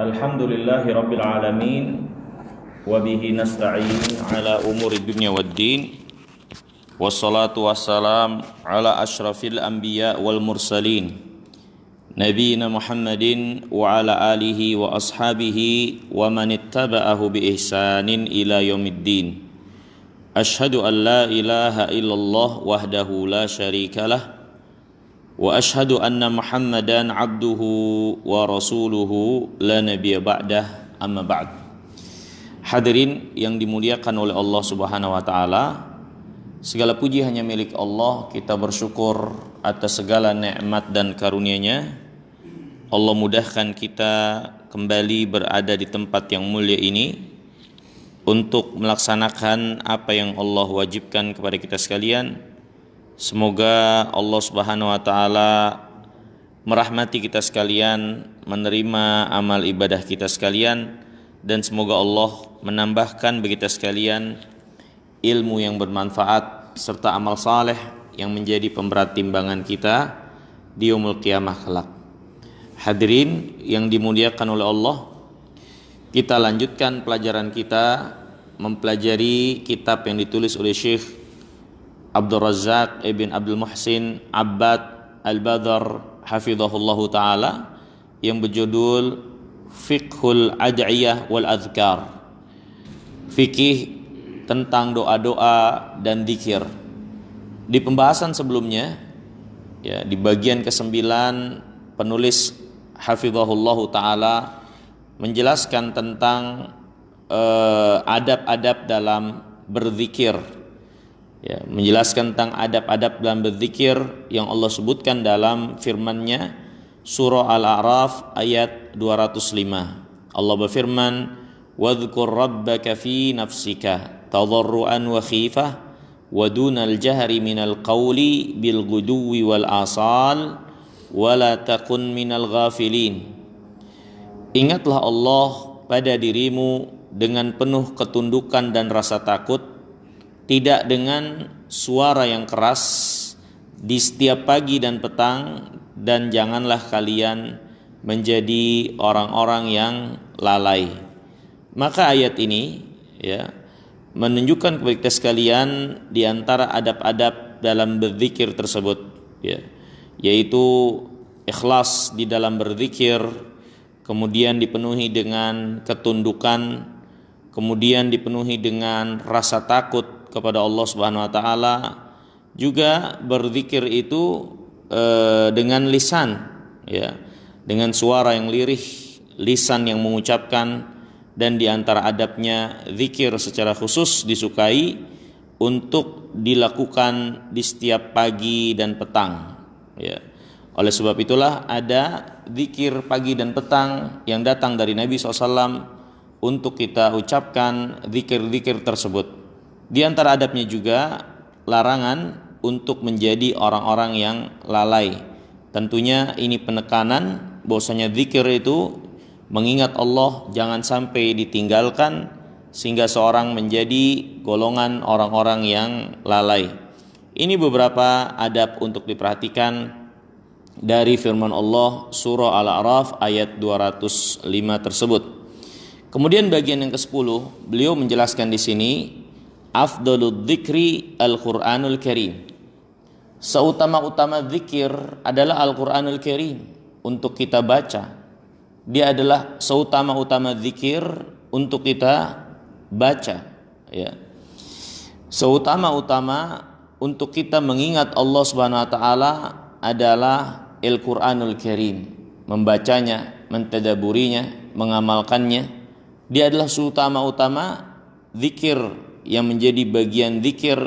Alhamdulillahi Rabbil Alamin. Wabihi nasta'in ala umuri dunya waddin. Wassalatu wassalam ala ashrafil anbiya wal mursalin, Nabiina Muhammadin wa ala alihi wa ashabihi wa man ittaba'ahu bi ihsanin ila yaumiddin. Ashhadu an la ilaha illallah wahdahu la syarikalah wa ashhadu anna Muhammadan abduhu wa rasuluhu la nabiyya ba'dah, amma ba'd. Hadirin yang dimuliakan oleh Allah Subhanahu wa taala, segala puji hanya milik Allah. Kita bersyukur atas segala nikmat dan karunia-Nya. Allah mudahkan kita kembali berada di tempat yang mulia ini untuk melaksanakan apa yang Allah wajibkan kepada kita sekalian. Semoga Allah Subhanahu wa taala merahmati kita sekalian, menerima amal ibadah kita sekalian, dan semoga Allah menambahkan bagi kita sekalian ilmu yang bermanfaat serta amal saleh yang menjadi pemberat timbangan kita di yaumul qiyamah kelak. Hadirin yang dimuliakan oleh Allah, kita lanjutkan pelajaran kita mempelajari kitab yang ditulis oleh Syekh Abdul Razak ibn Abdul Muhsin Abbad Al-Badr hafizahullahu ta'ala, yang berjudul Fiqhul Ad'iyah wal Adhkar, fikih tentang doa-doa dan zikir. Di pembahasan sebelumnya, ya, di bagian ke-9, penulis hafizahullahu ta'ala menjelaskan tentang adab-adab dalam berzikir, ya, menjelaskan tentang adab-adab dalam berzikir yang Allah sebutkan dalam firman-Nya surah Al-A'raf ayat 205. Allah berfirman, "Wadhkur rabbaka fi nafsika tadarruan wa khifah wa dunal jahri minal qawli bil ghuduwi wal asal wa la takun minal ghafilin." Ingatlah Allah pada dirimu dengan penuh ketundukan dan rasa takut, tidak dengan suara yang keras di setiap pagi dan petang, dan janganlah kalian menjadi orang-orang yang lalai. Maka ayat ini, ya, menunjukkan kepada kita sekalian di antara adab-adab dalam berzikir tersebut, ya, yaitu ikhlas di dalam berzikir, kemudian dipenuhi dengan ketundukan, kemudian dipenuhi dengan rasa takut kepada Allah Subhanahu wa taala. Juga berzikir itu dengan lisan, ya, dengan suara yang lirih, lisan yang mengucapkan. Dan di antara adabnya, zikir secara khusus disukai untuk dilakukan di setiap pagi dan petang, ya. Oleh sebab itulah ada zikir pagi dan petang yang datang dari Nabi SAW untuk kita ucapkan zikir-zikir tersebut. Di antara adabnya juga larangan untuk menjadi orang-orang yang lalai. Tentunya ini penekanan bahwasanya zikir itu mengingat Allah jangan sampai ditinggalkan sehingga seorang menjadi golongan orang-orang yang lalai. Ini beberapa adab untuk diperhatikan dari firman Allah surah Al-A'raf ayat 205 tersebut. Kemudian bagian yang ke-10, beliau menjelaskan di sini afdalud dzikri Al-Qur'anul Karim. Seutama-utama zikir adalah Al-Qur'anul Karim untuk kita baca. Dia adalah seutama-utama zikir untuk kita baca, ya. Seutama-utama untuk kita mengingat Allah Subhanahu wa taala adalah Al-Qur'anul Karim, membacanya, mentadaburinya, mengamalkannya. Dia adalah seutama-utama zikir yang menjadi bagian zikir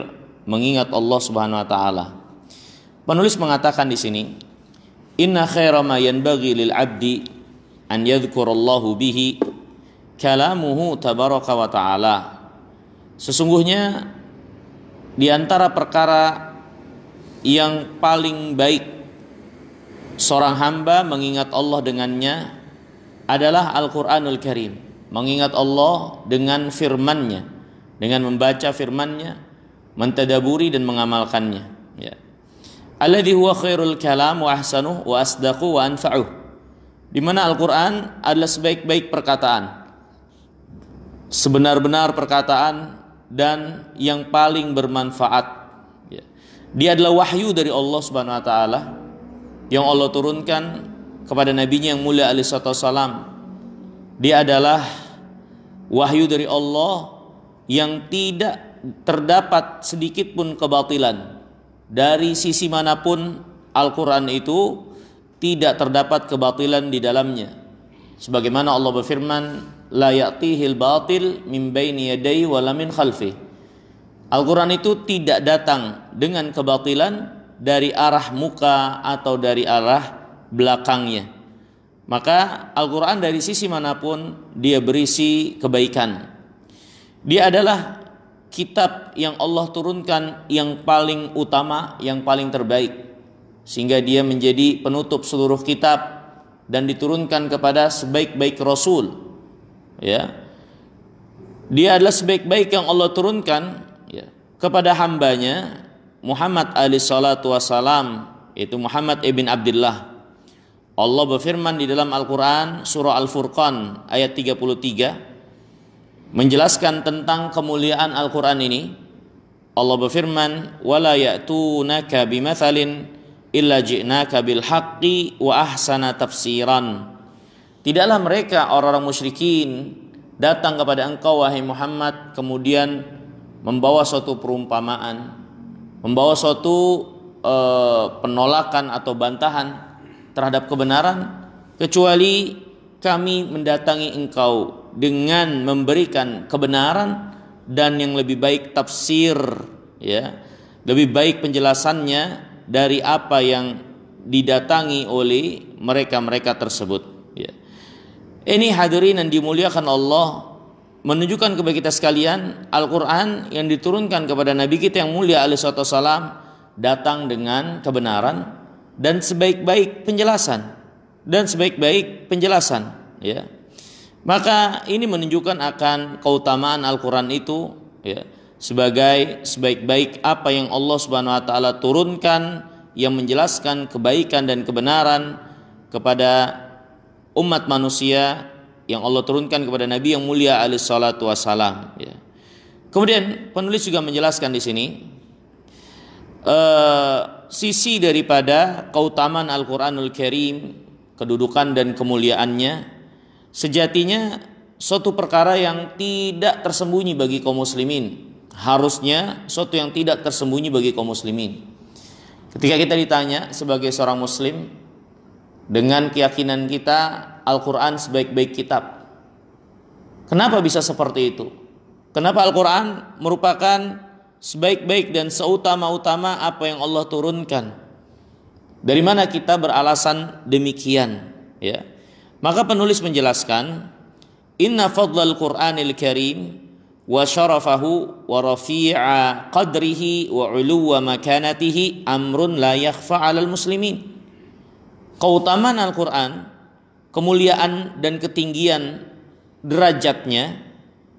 mengingat Allah Subhanahu wa taala. Penulis mengatakan di sini, "Inna khaira ma yanbaghi lil 'abdi an yadhkurallahu bihi kalamuhu tabaraka wa ta'ala." Sesungguhnya di antara perkara yang paling baik seorang hamba mengingat Allah dengannya adalah Al-Qur'anul Karim, mengingat Allah dengan firman-Nya, dengan membaca firman-Nya, mentadaburi dan mengamalkannya, ya. Alladzi huwa khairul kalam wa ahsanuh wa asdaquh wa anfa'uh. di mana Al-Quran adalah sebaik-baik perkataan, sebenar-benar perkataan, dan yang paling bermanfaat. Ya. Dia adalah wahyu dari Allah Subhanahu Wa Taala yang Allah turunkan kepada nabinya yang mulia alaihi wassalam. Dia adalah wahyu dari Allah yang tidak terdapat sedikit pun kebatilan. Dari sisi manapun Al-Quran itu tidak terdapat kebatilan di dalamnya. Sebagaimana Allah berfirman, la ya'tihil batil min baini yadayhi wa la min khalfi. Al-Quran itu tidak datang dengan kebatilan dari arah muka atau dari arah belakangnya. Maka Al-Quran dari sisi manapun dia berisi kebaikan. Dia adalah kitab yang Allah turunkan yang paling utama, yang paling terbaik, sehingga dia menjadi penutup seluruh kitab dan diturunkan kepada sebaik-baik Rasul. Ya, dia adalah sebaik-baik yang Allah turunkan, ya, kepada hambanya Muhammad alaihi salatu wassalam, yaitu Muhammad ibn Abdullah. Allah berfirman di dalam Al-Quran surah Al-Furqan ayat 33 menjelaskan tentang kemuliaan Al-Quran ini. Allah berfirman, wala ya'tunaka bimathalin illa ji'naka bil haqqi wa ahsana tafsiran. Tidaklah mereka orang-orang musyrikin datang kepada engkau wahai Muhammad kemudian membawa suatu perumpamaan, membawa suatu penolakan atau bantahan terhadap kebenaran, kecuali kami mendatangi engkau dengan memberikan kebenaran dan yang lebih baik tafsir, ya, lebih baik penjelasannya dari apa yang didatangi oleh mereka-mereka tersebut. Ya. Ini hadirin yang dimuliakan Allah, menunjukkan kepada kita sekalian, Al-Quran yang diturunkan kepada Nabi kita yang mulia alaihi wassalam datang dengan kebenaran dan sebaik-baik penjelasan, ya. Maka ini menunjukkan akan keutamaan Al-Quran itu, ya, sebagai sebaik-baik apa yang Allah Subhanahu Wa Taala turunkan yang menjelaskan kebaikan dan kebenaran kepada umat manusia yang Allah turunkan kepada Nabi yang mulia alaihi salatu wassalam. Ya. Kemudian penulis juga menjelaskan di sini sisi daripada keutamaan Al-Quranul Karim, kedudukan dan kemuliaannya. Sejatinya suatu perkara yang tidak tersembunyi bagi kaum muslimin. Harusnya suatu yang tidak tersembunyi bagi kaum muslimin. Ketika kita ditanya sebagai seorang muslim, dengan keyakinan kita Al-Quran sebaik-baik kitab, kenapa bisa seperti itu? Kenapa Al-Quran merupakan sebaik-baik dan seutama-utama apa yang Allah turunkan? Dari mana kita beralasan demikian? Ya. Maka penulis menjelaskan, inna fadlal Qur'anil Karim wa syarafahu wa rafi'a qadrihi wa uluwa makanatihi amrun la yakhfa 'alal muslimin. Keutamaan Al-Quran, kemuliaan dan ketinggian derajatnya,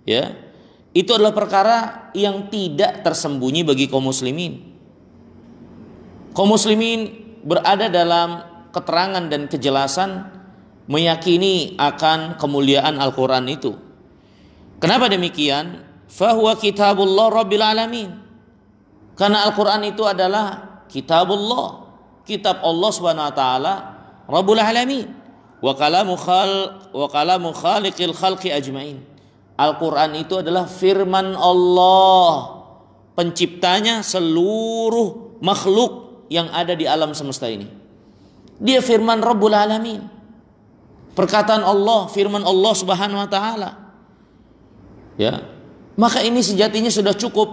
ya, itu adalah perkara yang tidak tersembunyi bagi kaum muslimin. Kaum muslimin berada dalam keterangan dan kejelasan meyakini akan kemuliaan Al-Quran itu. Kenapa demikian? Fahuwa kitabullah rabbil alamin. Karena Al-Quran itu adalah kitabullah, kitab Allah Subhanahu Wa Taala Rabbul Alamin, wa kalamu khaliqil khalqi ajmain. Al-Quran itu adalah firman Allah, penciptanya seluruh makhluk yang ada di alam semesta ini. Dia firman Rabbul Alamin, perkataan Allah, firman Allah Subhanahu Wa Taala. Ya, maka ini sejatinya sudah cukup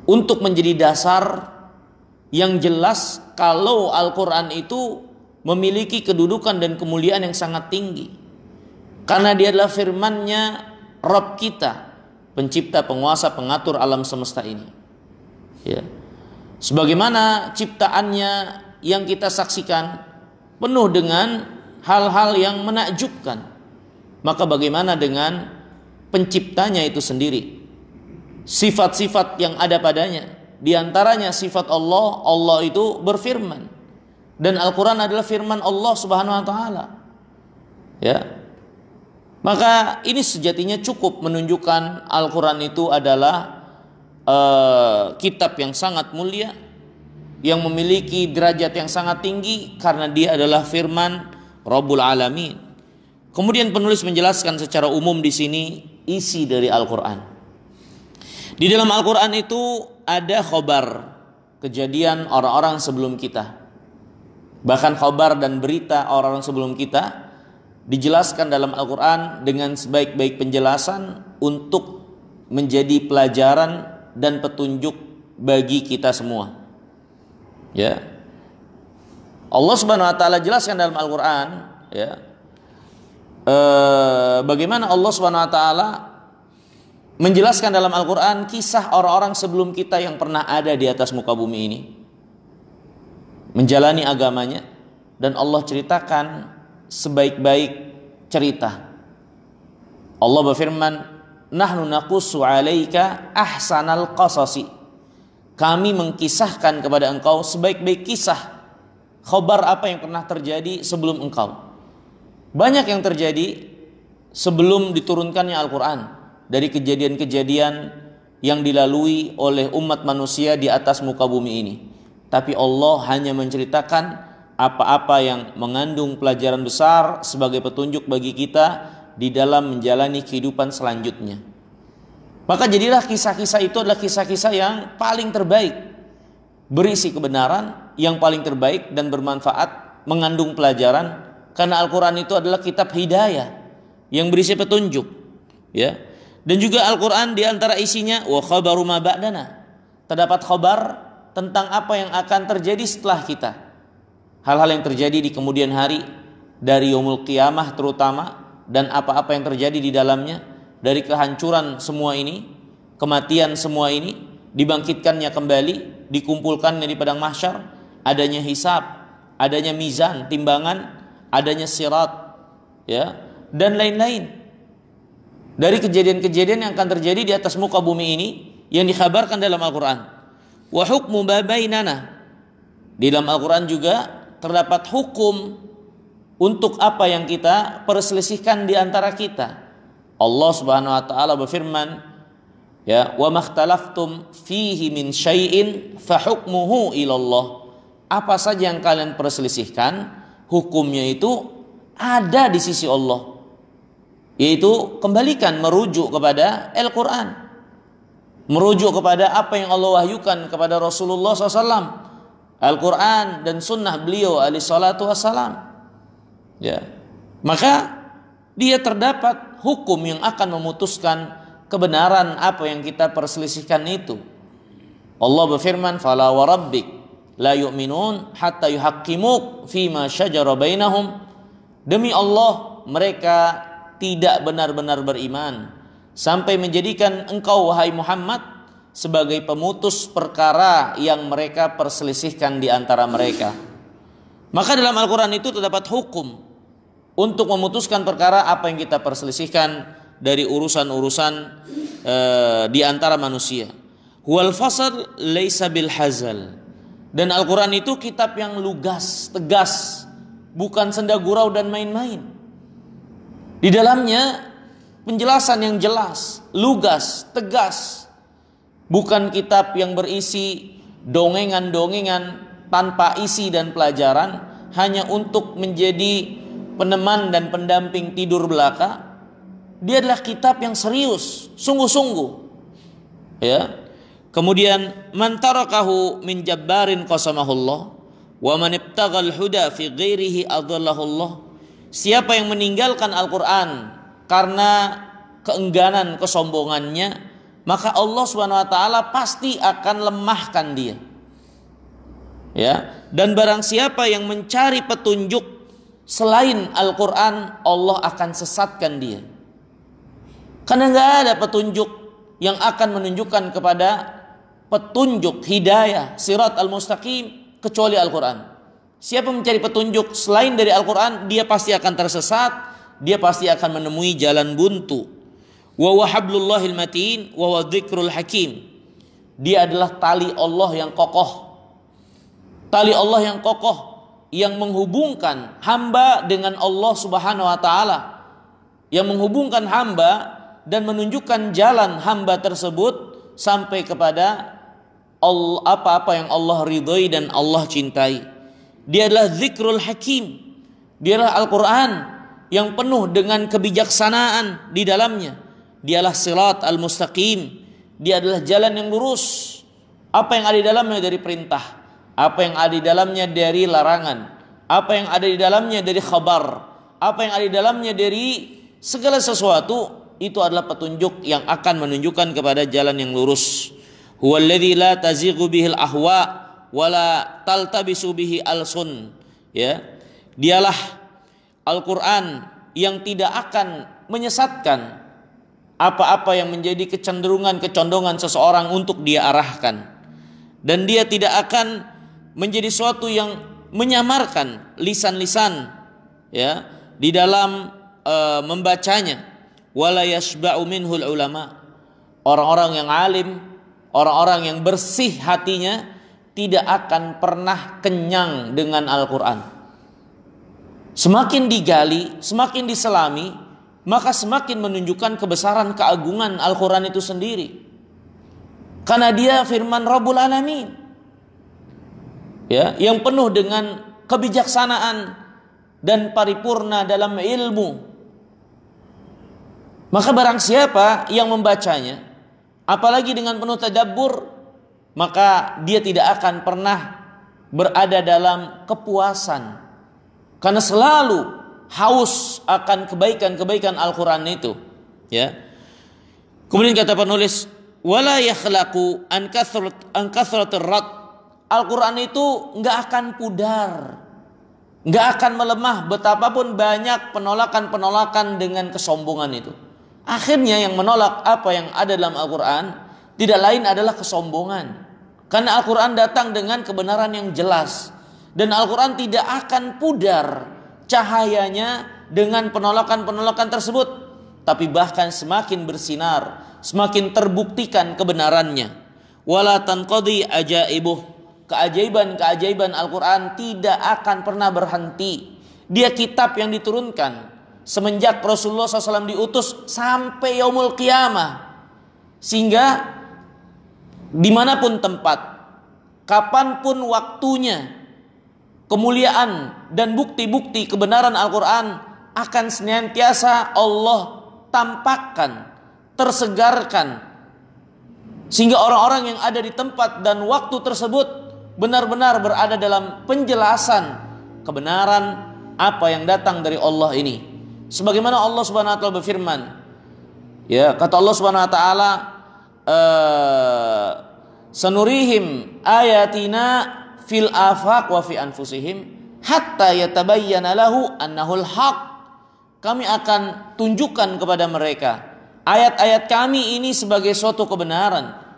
untuk menjadi dasar yang jelas kalau Al-Quran itu memiliki kedudukan dan kemuliaan yang sangat tinggi. Karena dia adalah firman-Nya Rabb kita, pencipta, penguasa, pengatur alam semesta ini. Ya. Sebagaimana ciptaannya yang kita saksikan penuh dengan hal-hal yang menakjubkan, maka bagaimana dengan penciptanya itu sendiri? Sifat-sifat yang ada padanya, di antaranya sifat Allah, Allah itu berfirman. Dan Al-Quran adalah firman Allah Subhanahu wa taala. Ya. Maka ini sejatinya cukup menunjukkan Al-Quran itu adalah kitab yang sangat mulia, yang memiliki derajat yang sangat tinggi karena dia adalah firman Rabbul Alamin. Kemudian penulis menjelaskan secara umum di sini isi dari Al-Quran. Di dalam Al-Quran itu ada khobar, kejadian orang-orang sebelum kita. Bahkan khobar dan berita orang-orang sebelum kita dijelaskan dalam Al-Quran dengan sebaik-baik penjelasan untuk menjadi pelajaran dan petunjuk bagi kita semua. Ya, Allah Subhanahu Wa Taala jelaskan dalam Al-Quran, ya, bagaimana Allah Subhanahu Wa Taala menjelaskan dalam Al-Quran kisah orang-orang sebelum kita yang pernah ada di atas muka bumi ini, menjalani agamanya, dan Allah ceritakan sebaik-baik cerita. Allah berfirman, nahnu naqussu 'alaika ahsanal qasasi. Kami mengkisahkan kepada engkau sebaik-baik kisah, khabar apa yang pernah terjadi sebelum engkau. Banyak yang terjadi sebelum diturunkannya Al-Quran, dari kejadian-kejadian yang dilalui oleh umat manusia di atas muka bumi ini. Tapi Allah hanya menceritakan apa-apa yang mengandung pelajaran besar sebagai petunjuk bagi kita di dalam menjalani kehidupan selanjutnya. Maka jadilah kisah-kisah itu adalah kisah-kisah yang paling terbaik, berisi kebenaran yang paling terbaik dan bermanfaat, mengandung pelajaran, karena Al-Quran itu adalah kitab hidayah yang berisi petunjuk, ya. Dan juga Al-Quran diantara isinya wa khabaru ma ba'dana, terdapat khabar tentang apa yang akan terjadi setelah kita, hal-hal yang terjadi di kemudian hari, dari yaumul qiyamah terutama, dan apa-apa yang terjadi di dalamnya, dari kehancuran semua ini, kematian semua ini, dibangkitkannya kembali, dikumpulkannya di padang mahsyar, adanya hisab, adanya mizan, timbangan, adanya sirat, ya, dan lain-lain. Dari kejadian-kejadian yang akan terjadi di atas muka bumi ini yang dikhabarkan dalam Al-Quran. Wa hukmu bainana. Di dalam Al-Quran juga terdapat hukum untuk apa yang kita perselisihkan di antara kita. Allah Subhanahu wa taala berfirman, ya, wa makhtalaftum fihi min syai'in fa hukmuhu ilallah. Apa saja yang kalian perselisihkan, hukumnya itu ada di sisi Allah. Yaitu kembalikan, merujuk kepada Al-Quran, merujuk kepada apa yang Allah wahyukan kepada Rasulullah SAW, Al-Quran dan sunnah beliau alaihi salatu wassalam, ya. Maka dia terdapat hukum yang akan memutuskan kebenaran apa yang kita perselisihkan itu. Allah berfirman, fala wa rabbik la yu'minun hatta yuhakkimuk fima syajara bainahum. Demi Allah, mereka tidak benar-benar beriman sampai menjadikan engkau wahai Muhammad sebagai pemutus perkara yang mereka perselisihkan di antara mereka. Maka dalam Al-Quran itu terdapat hukum untuk memutuskan perkara apa yang kita perselisihkan dari urusan-urusan di antara manusia. Wal fasal laisa bil hazal. Dan Al-Quran itu kitab yang lugas, tegas, bukan senda gurau dan main-main. Di dalamnya penjelasan yang jelas, lugas, tegas. Bukan kitab yang berisi dongengan-dongengan tanpa isi dan pelajaran, hanya untuk menjadi peneman dan pendamping tidur belaka. Dia adalah kitab yang serius, sungguh-sungguh, ya. Kemudian man tarakahu min jabbarin qasamahullah wa man ibtaghal huda fi ghairihi adallahullah. Siapa yang meninggalkan Al-Quran karena keengganan, kesombongannya, maka Allah Subhanahu wa taala pasti akan lemahkan dia. Ya, dan barang siapa yang mencari petunjuk selain Al-Quran, Allah akan sesatkan dia. Karena enggak ada petunjuk yang akan menunjukkan kepada petunjuk hidayah sirat al-mustaqim kecuali Al-Quran. Siapa mencari petunjuk selain dari Al-Quran, dia pasti akan tersesat, dia pasti akan menemui jalan buntu. Wa wahablullahil matin wa dzikrul hakim. Dia adalah tali Allah yang kokoh. Tali Allah yang kokoh yang menghubungkan hamba dengan Allah Subhanahu wa taala, yang menghubungkan hamba dan menunjukkan jalan hamba tersebut sampai kepada apa-apa yang Allah ridhoi dan Allah cintai. Dia adalah zikrul hakim. Dia adalah Al-Quran yang penuh dengan kebijaksanaan di dalamnya. Dia adalah sirat al-mustaqim. Dia adalah jalan yang lurus. Apa yang ada di dalamnya dari perintah, apa yang ada di dalamnya dari larangan, apa yang ada di dalamnya dari khabar, apa yang ada di dalamnya dari segala sesuatu, itu adalah petunjuk yang akan menunjukkan kepada jalan yang lurus. Huwallazi la tazighu bihil ahwa wala taltabisu bihi alsun. Ya, dialah Al-Quran yang tidak akan menyesatkan apa-apa yang menjadi kecondongan seseorang untuk dia arahkan, dan dia tidak akan menjadi suatu yang menyamarkan lisan-lisan ya di dalam membacanya. Wala yashba'u minhul ulama. Orang-orang yang alim, orang-orang yang bersih hatinya tidak akan pernah kenyang dengan Al-Quran. Semakin digali, semakin diselami, maka semakin menunjukkan kebesaran keagungan Al-Quran itu sendiri. Karena dia firman Rabbul Alamin, ya, yang penuh dengan kebijaksanaan dan paripurna dalam ilmu. Maka barang siapa yang membacanya, apalagi dengan penuh tadabbur, maka dia tidak akan pernah berada dalam kepuasan, karena selalu haus akan kebaikan-kebaikan Al-Quran itu. Ya. Kemudian kata penulis, wala yakhlaqu an kathratir rad. Al-Quran itu enggak akan pudar, enggak akan melemah betapapun banyak penolakan-penolakan dengan kesombongan itu. Akhirnya yang menolak apa yang ada dalam Al-Quran tidak lain adalah kesombongan. Karena Al-Quran datang dengan kebenaran yang jelas, dan Al-Quran tidak akan pudar cahayanya dengan penolakan-penolakan tersebut, tapi bahkan semakin bersinar, semakin terbuktikan kebenarannya. Wala tanqadi ajaibuh. Keajaiban-keajaiban Al-Quran tidak akan pernah berhenti. Dia kitab yang diturunkan semenjak Rasulullah SAW diutus sampai yaumul qiyamah, sehingga dimanapun tempat, kapanpun waktunya, kemuliaan dan bukti-bukti kebenaran Al-Quran akan senantiasa Allah tampakkan, tersegarkan, sehingga orang-orang yang ada di tempat dan waktu tersebut benar-benar berada dalam penjelasan kebenaran apa yang datang dari Allah ini. Sebagaimana Allah Subhanahu wa taala berfirman, ya, kata Allah Subhanahu wa taala, sanurihim ayatina fil afaq wa fi anfusihim hatta yatabayyana lahu annahul haq. Kami akan tunjukkan kepada mereka ayat-ayat kami ini sebagai suatu kebenaran.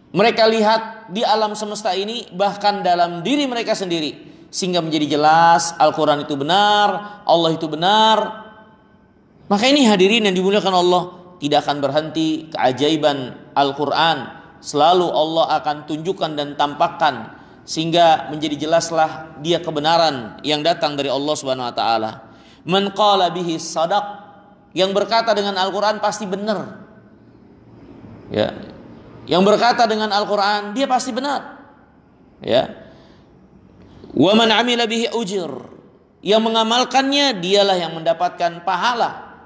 Mereka lihat di alam semesta ini, bahkan dalam diri mereka sendiri, sehingga menjadi jelas Al-Quran itu benar, Allah itu benar. Maka ini hadirin yang dimuliakan Allah, tidak akan berhenti keajaiban Al-Quran. Selalu Allah akan tunjukkan dan tampakkan, sehingga menjadi jelaslah dia kebenaran yang datang dari Allah Subhanahu wa taala. Man qala bihi sadaq. Yang berkata dengan Al-Quran pasti benar. Ya. Yang berkata dengan Al-Quran dia pasti benar. Ya. Wa man amila bihi ujir. Yang mengamalkannya dialah yang mendapatkan pahala.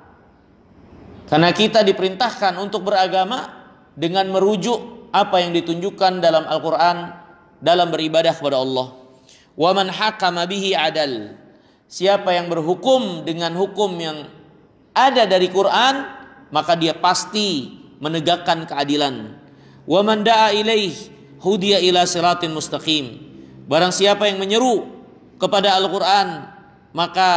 Karena kita diperintahkan untuk beragama dengan merujuk apa yang ditunjukkan dalam Al-Quran dalam beribadah kepada Allah. Wa man hakama bihi adal. Siapa yang berhukum dengan hukum yang ada dari Quran, maka dia pasti menegakkan keadilan. Wa man da'a ilaih hudiya ila siratin mustaqim. Barang siapa yang menyeru kepada Al-Quran, maka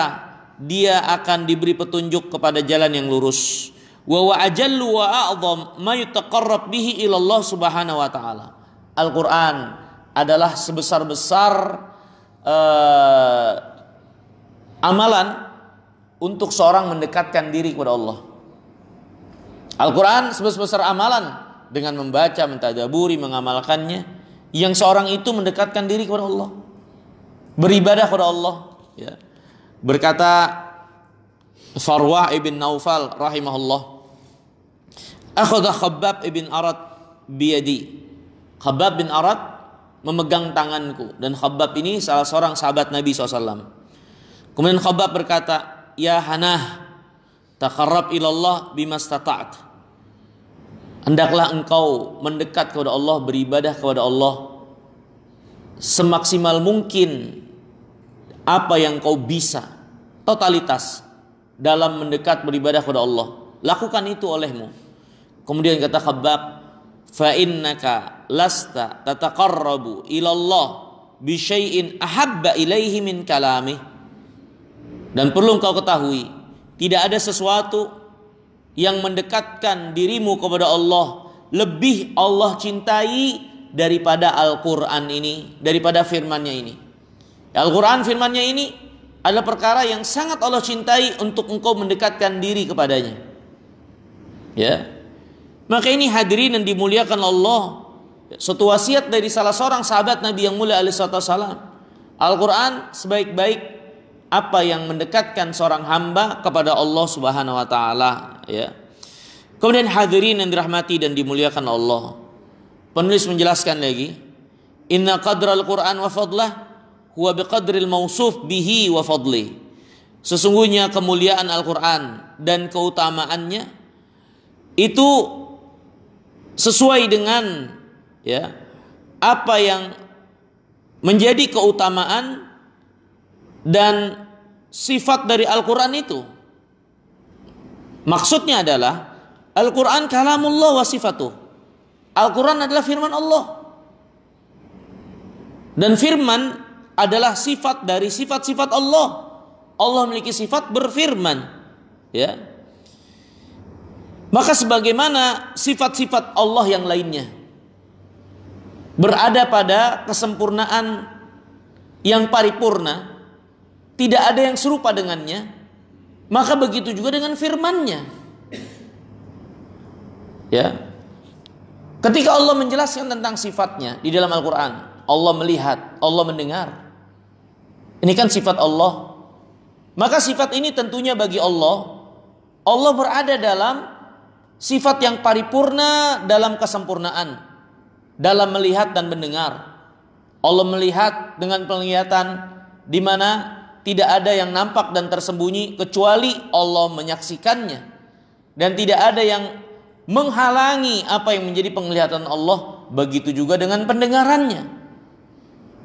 dia akan diberi petunjuk kepada jalan yang lurus. Wa ajallu wa a'zam ma yutaqarrab bihi ila Allah Subhanahu wa taala. Al-Quran adalah sebesar-besar amalan untuk seorang mendekatkan diri kepada Allah. Al-Quran sebesar-besar amalan dengan membaca, mentadaburi, mengamalkannya, yang seorang itu mendekatkan diri kepada Allah. beribadah kepada Allah, ya. Berkata Farwah ibn Naufal rahimahullah, akhadha Khabbab ibn Arad biyadi. Khabbab bin Arad memegang tanganku, dan Khabbab ini salah seorang sahabat Nabi SAW. Kemudian Khabbab berkata, ya Hanah, taqarrab ilallah bimastata'at. Hendaklah engkau mendekat kepada Allah, beribadah kepada Allah semaksimal mungkin apa yang kau bisa, totalitas dalam mendekat beribadah kepada Allah. Lakukan itu olehmu. Kemudian kata Khabbab, fa innaka lasta tataqarrabu ilallah bi syai'in ahabba ilaihi min kalami. Dan perlu engkau ketahui, tidak ada sesuatu yang mendekatkan dirimu kepada Allah lebih Allah cintai daripada Al-Quran ini, daripada firman-Nya ini. Al-Quran firman-Nya ini adalah perkara yang sangat Allah cintai untuk engkau mendekatkan diri kepadanya. Ya. Maka ini hadirin yang dimuliakan Allah, suatu wasiat dari salah seorang sahabat Nabi yang mulia alaihi wasallam. Al-Quran sebaik-baik apa yang mendekatkan seorang hamba kepada Allah Subhanahu wa taala, ya. Kemudian hadirin yang dirahmati dan dimuliakan Allah, penulis menjelaskan lagi, inna qadral Quran wa fadlah huwa biqadril mausuf bihi wa fadli. Sesungguhnya kemuliaan Al-Quran dan keutamaannya itu sesuai dengan, ya, apa yang menjadi keutamaan dan sifat dari Al-Quran itu. Maksudnya adalah Al-Quran kalamullah wa sifatuh. Al-Quran adalah firman Allah, dan firman adalah sifat dari sifat-sifat Allah. Allah memiliki sifat berfirman, ya. Maka sebagaimana sifat-sifat Allah yang lainnya berada pada kesempurnaan yang paripurna, tidak ada yang serupa dengannya, maka begitu juga dengan firman-Nya. Ya. Ketika Allah menjelaskan tentang sifatnya di dalam Al-Quran, Allah melihat, Allah mendengar. Ini kan sifat Allah. Maka sifat ini tentunya bagi Allah, Allah berada dalam sifat yang paripurna dalam kesempurnaan, dalam melihat dan mendengar. Allah melihat dengan penglihatan di mana tidak ada yang nampak dan tersembunyi kecuali Allah menyaksikannya, dan tidak ada yang menghalangi apa yang menjadi penglihatan Allah. Begitu juga dengan pendengarannya,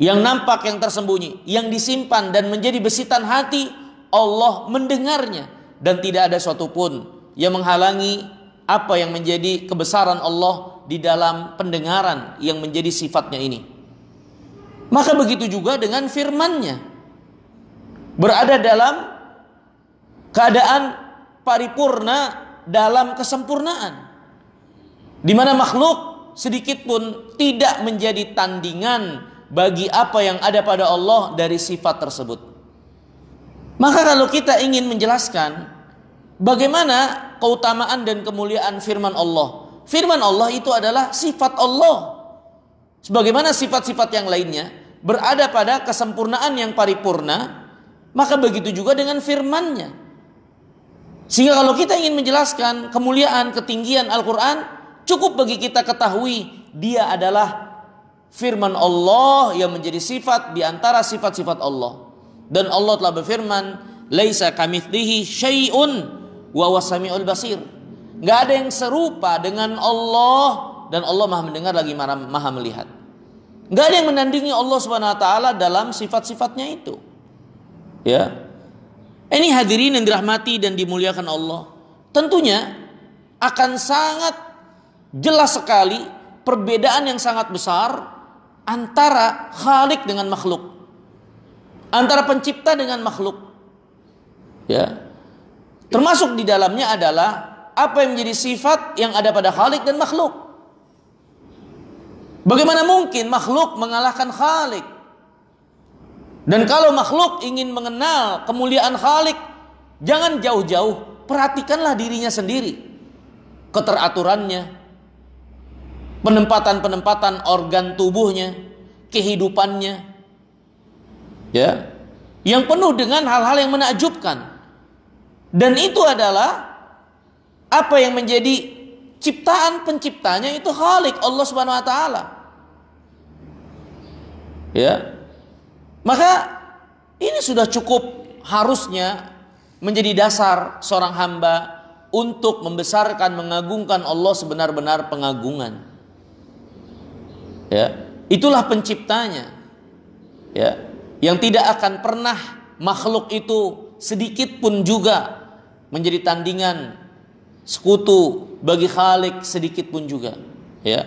yang nampak, yang tersembunyi, yang disimpan dan menjadi besitan hati, Allah mendengarnya, dan tidak ada suatu pun yang menghalangi apa yang menjadi kebesaran Allah di dalam pendengaran yang menjadi sifatnya ini. Maka begitu juga dengan firman-Nya, berada dalam keadaan paripurna dalam kesempurnaan, di mana makhluk sedikit pun tidak menjadi tandingan bagi apa yang ada pada Allah dari sifat tersebut. Maka kalau kita ingin menjelaskan bagaimana keutamaan dan kemuliaan firman Allah, firman Allah itu adalah sifat Allah, sebagaimana sifat-sifat yang lainnya berada pada kesempurnaan yang paripurna, maka begitu juga dengan firman-Nya. Sehingga kalau kita ingin menjelaskan kemuliaan, ketinggian Al-Quran, cukup bagi kita ketahui dia adalah firman Allah yang menjadi sifat di antara sifat-sifat Allah. Dan Allah telah berfirman, laisa kamitslihi syai'un wa huwas samiul basir. Enggak ada yang serupa dengan Allah, dan Allah Maha mendengar lagi Maha melihat. Enggak ada yang menandingi Allah Subhanahu wa taala dalam sifat-sifatnya itu. Ya. Ini hadirin yang dirahmati dan dimuliakan Allah, tentunya akan sangat jelas sekali perbedaan yang sangat besar antara Khalik dengan makhluk, antara pencipta dengan makhluk. Ya. Termasuk di dalamnya adalah apa yang menjadi sifat yang ada pada Khalik dan makhluk. Bagaimana mungkin makhluk mengalahkan Khalik? Dan kalau makhluk ingin mengenal kemuliaan Khalik, jangan jauh-jauh, perhatikanlah dirinya sendiri. Keteraturannya, penempatan-penempatan organ tubuhnya, kehidupannya. Ya, yang penuh dengan hal-hal yang menakjubkan. Dan itu adalah apa yang menjadi ciptaan penciptanya itu Khalik, Allah Subhanahu wa taala. Ya. Maka ini sudah cukup harusnya menjadi dasar seorang hamba untuk membesarkan, mengagungkan Allah sebenar-benar pengagungan. Ya, itulah penciptanya. Ya, yang tidak akan pernah makhluk itu sedikit pun juga menjadi tandingan sekutu bagi Khalik sedikit pun juga. Ya,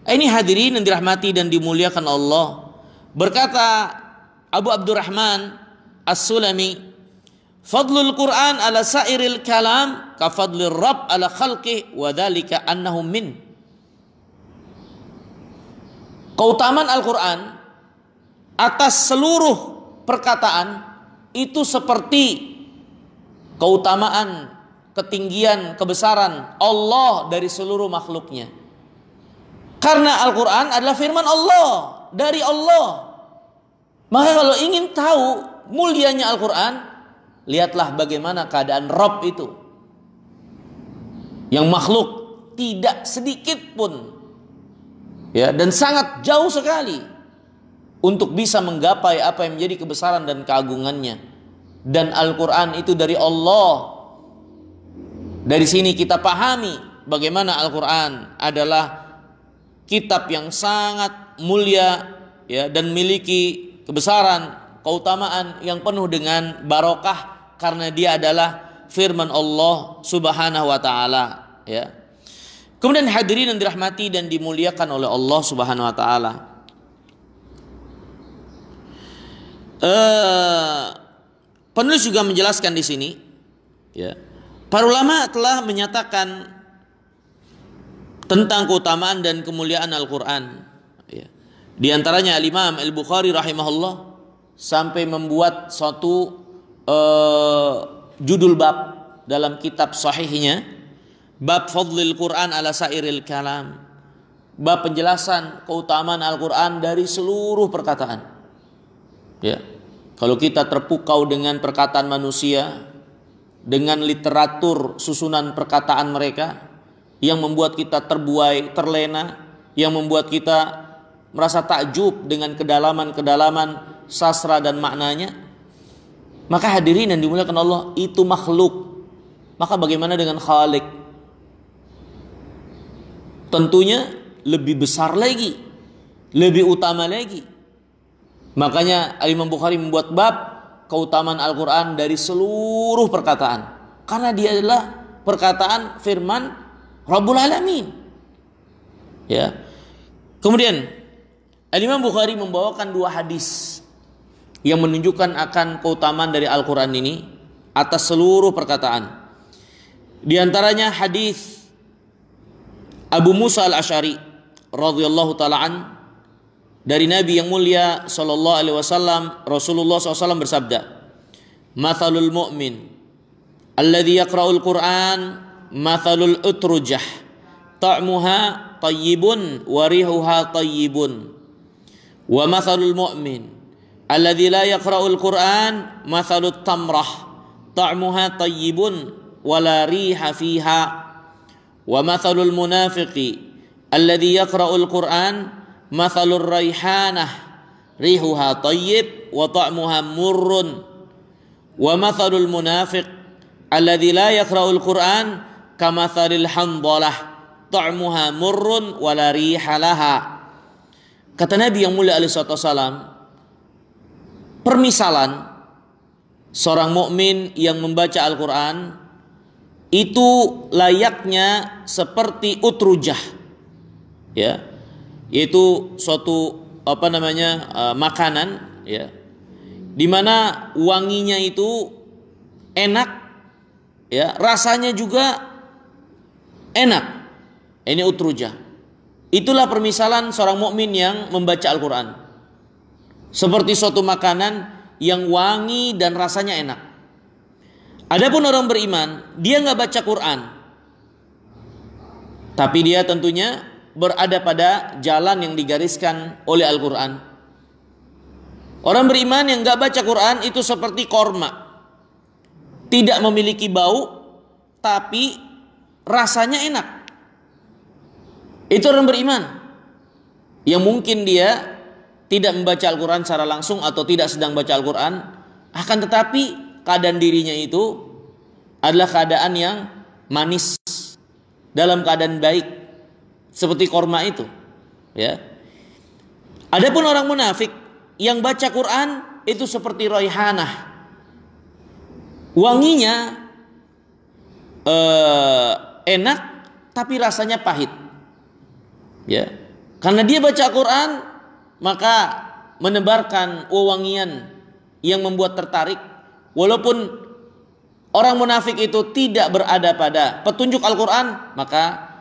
ini hadirin yang dirahmati dan dimuliakan Allah. Berkata Abu Abdurrahman As-Sulami, fadlul Quran ala sairil kalam ka fadlir Rabb ala khalqih wa dzalika annahum min. Keutamaan Al-Quran atas seluruh perkataan itu seperti keutamaan, ketinggian, kebesaran Allah dari seluruh makhluknya. Karena Al-Quran adalah firman Allah, dari Allah. Maka kalau ingin tahu mulianya Al-Quran, lihatlah bagaimana keadaan Rabb itu. Yang makhluk tidak sedikit pun, ya, dan sangat jauh sekali untuk bisa menggapai apa yang menjadi kebesaran dan keagungannya. Dan Al-Quran itu dari Allah. Dari sini kita pahami bagaimana Al-Quran adalah kitab yang sangat mulia, ya, dan memiliki kebesaran, keutamaan yang penuh dengan barokah karena dia adalah firman Allah Subhanahu wa taala, ya. Kemudian hadirin yang dirahmati dan dimuliakan oleh Allah Subhanahu wa taala. Penulis juga menjelaskan di sini, ya. Para ulama telah menyatakan tentang keutamaan dan kemuliaan Al-Quran. Ya. Di antaranya Al-Imam Al-Bukhari rahimahullah sampai membuat suatu judul bab dalam kitab sahihnya, bab fadlil Quran ala sairil kalam, bab penjelasan keutamaan Al-Quran dari seluruh perkataan. Ya. Kalau kita terpukau dengan perkataan manusia, dengan literatur susunan perkataan mereka yang membuat kita terbuai, terlena, yang membuat kita merasa takjub dengan kedalaman-kedalaman sastra dan maknanya, maka hadirin yang dimuliakan Allah, itu makhluk. Maka bagaimana dengan Khalik? Tentunya lebih besar lagi, lebih utama lagi. Makanya Imam Bukhari membuat bab keutamaan Al-Quran dari seluruh perkataan, karena dia adalah perkataan firman Rabbul Alamin, ya. Kemudian Imam Bukhari membawakan dua hadis yang menunjukkan akan keutamaan dari Al-Quran ini atas seluruh perkataan. Di antaranya hadis Abu Musa Al-Asy'ari radhiyallahu taala an, dari Nabi yang mulia sallallahu alaihi wasallam, Rasulullah SAW bersabda, "Mathalul mu'min alladhi yaqra'ul Qur'an mathalul utrujah ta'muha tayyibun wa rihuha tayyibun, wa mathalul mu'min alladhi la yaqra'ul Qur'an mathalut tamrah ta'muha tayyibun wa la riha fiha, wa mathalul munafiqi alladhi yaqra'ul Qur'an mathalur raihanah rihuha tayyib wa ta'muha murrun, wa mathalul munafiq alladzi la yaqra'ul Qur'an kamathalil handalah ta'muha murrun wa la riha laha." Kata Nabi yang mulia alaihi wasallam, permisalan seorang mukmin yang membaca Al-Qur'an itu layaknya seperti utrujah, ya, yaitu suatu makanan, ya, di mana wanginya itu enak, ya, rasanya juga enak. Ini utrujah. Itulah permisalan seorang mukmin yang membaca Al-Quran, seperti suatu makanan yang wangi dan rasanya enak. Adapun orang beriman, dia nggak baca Quran, tapi dia tentunya berada pada jalan yang digariskan oleh Al-Quran. Orang beriman yang nggak baca Quran itu seperti korma, tidak memiliki bau, tapi rasanya enak. Itu orang beriman yang mungkin dia tidak membaca Al-Quran secara langsung atau tidak sedang baca Al-Quran, akan tetapi keadaan dirinya itu adalah keadaan yang manis, dalam keadaan baik, seperti korma itu. Ya. Adapun orang munafik yang baca Quran itu seperti raihanah, wanginya enak tapi rasanya pahit. Ya, karena dia baca Quran maka menebarkan wewangian yang membuat tertarik, walaupun orang munafik itu tidak berada pada petunjuk Al-Quran, maka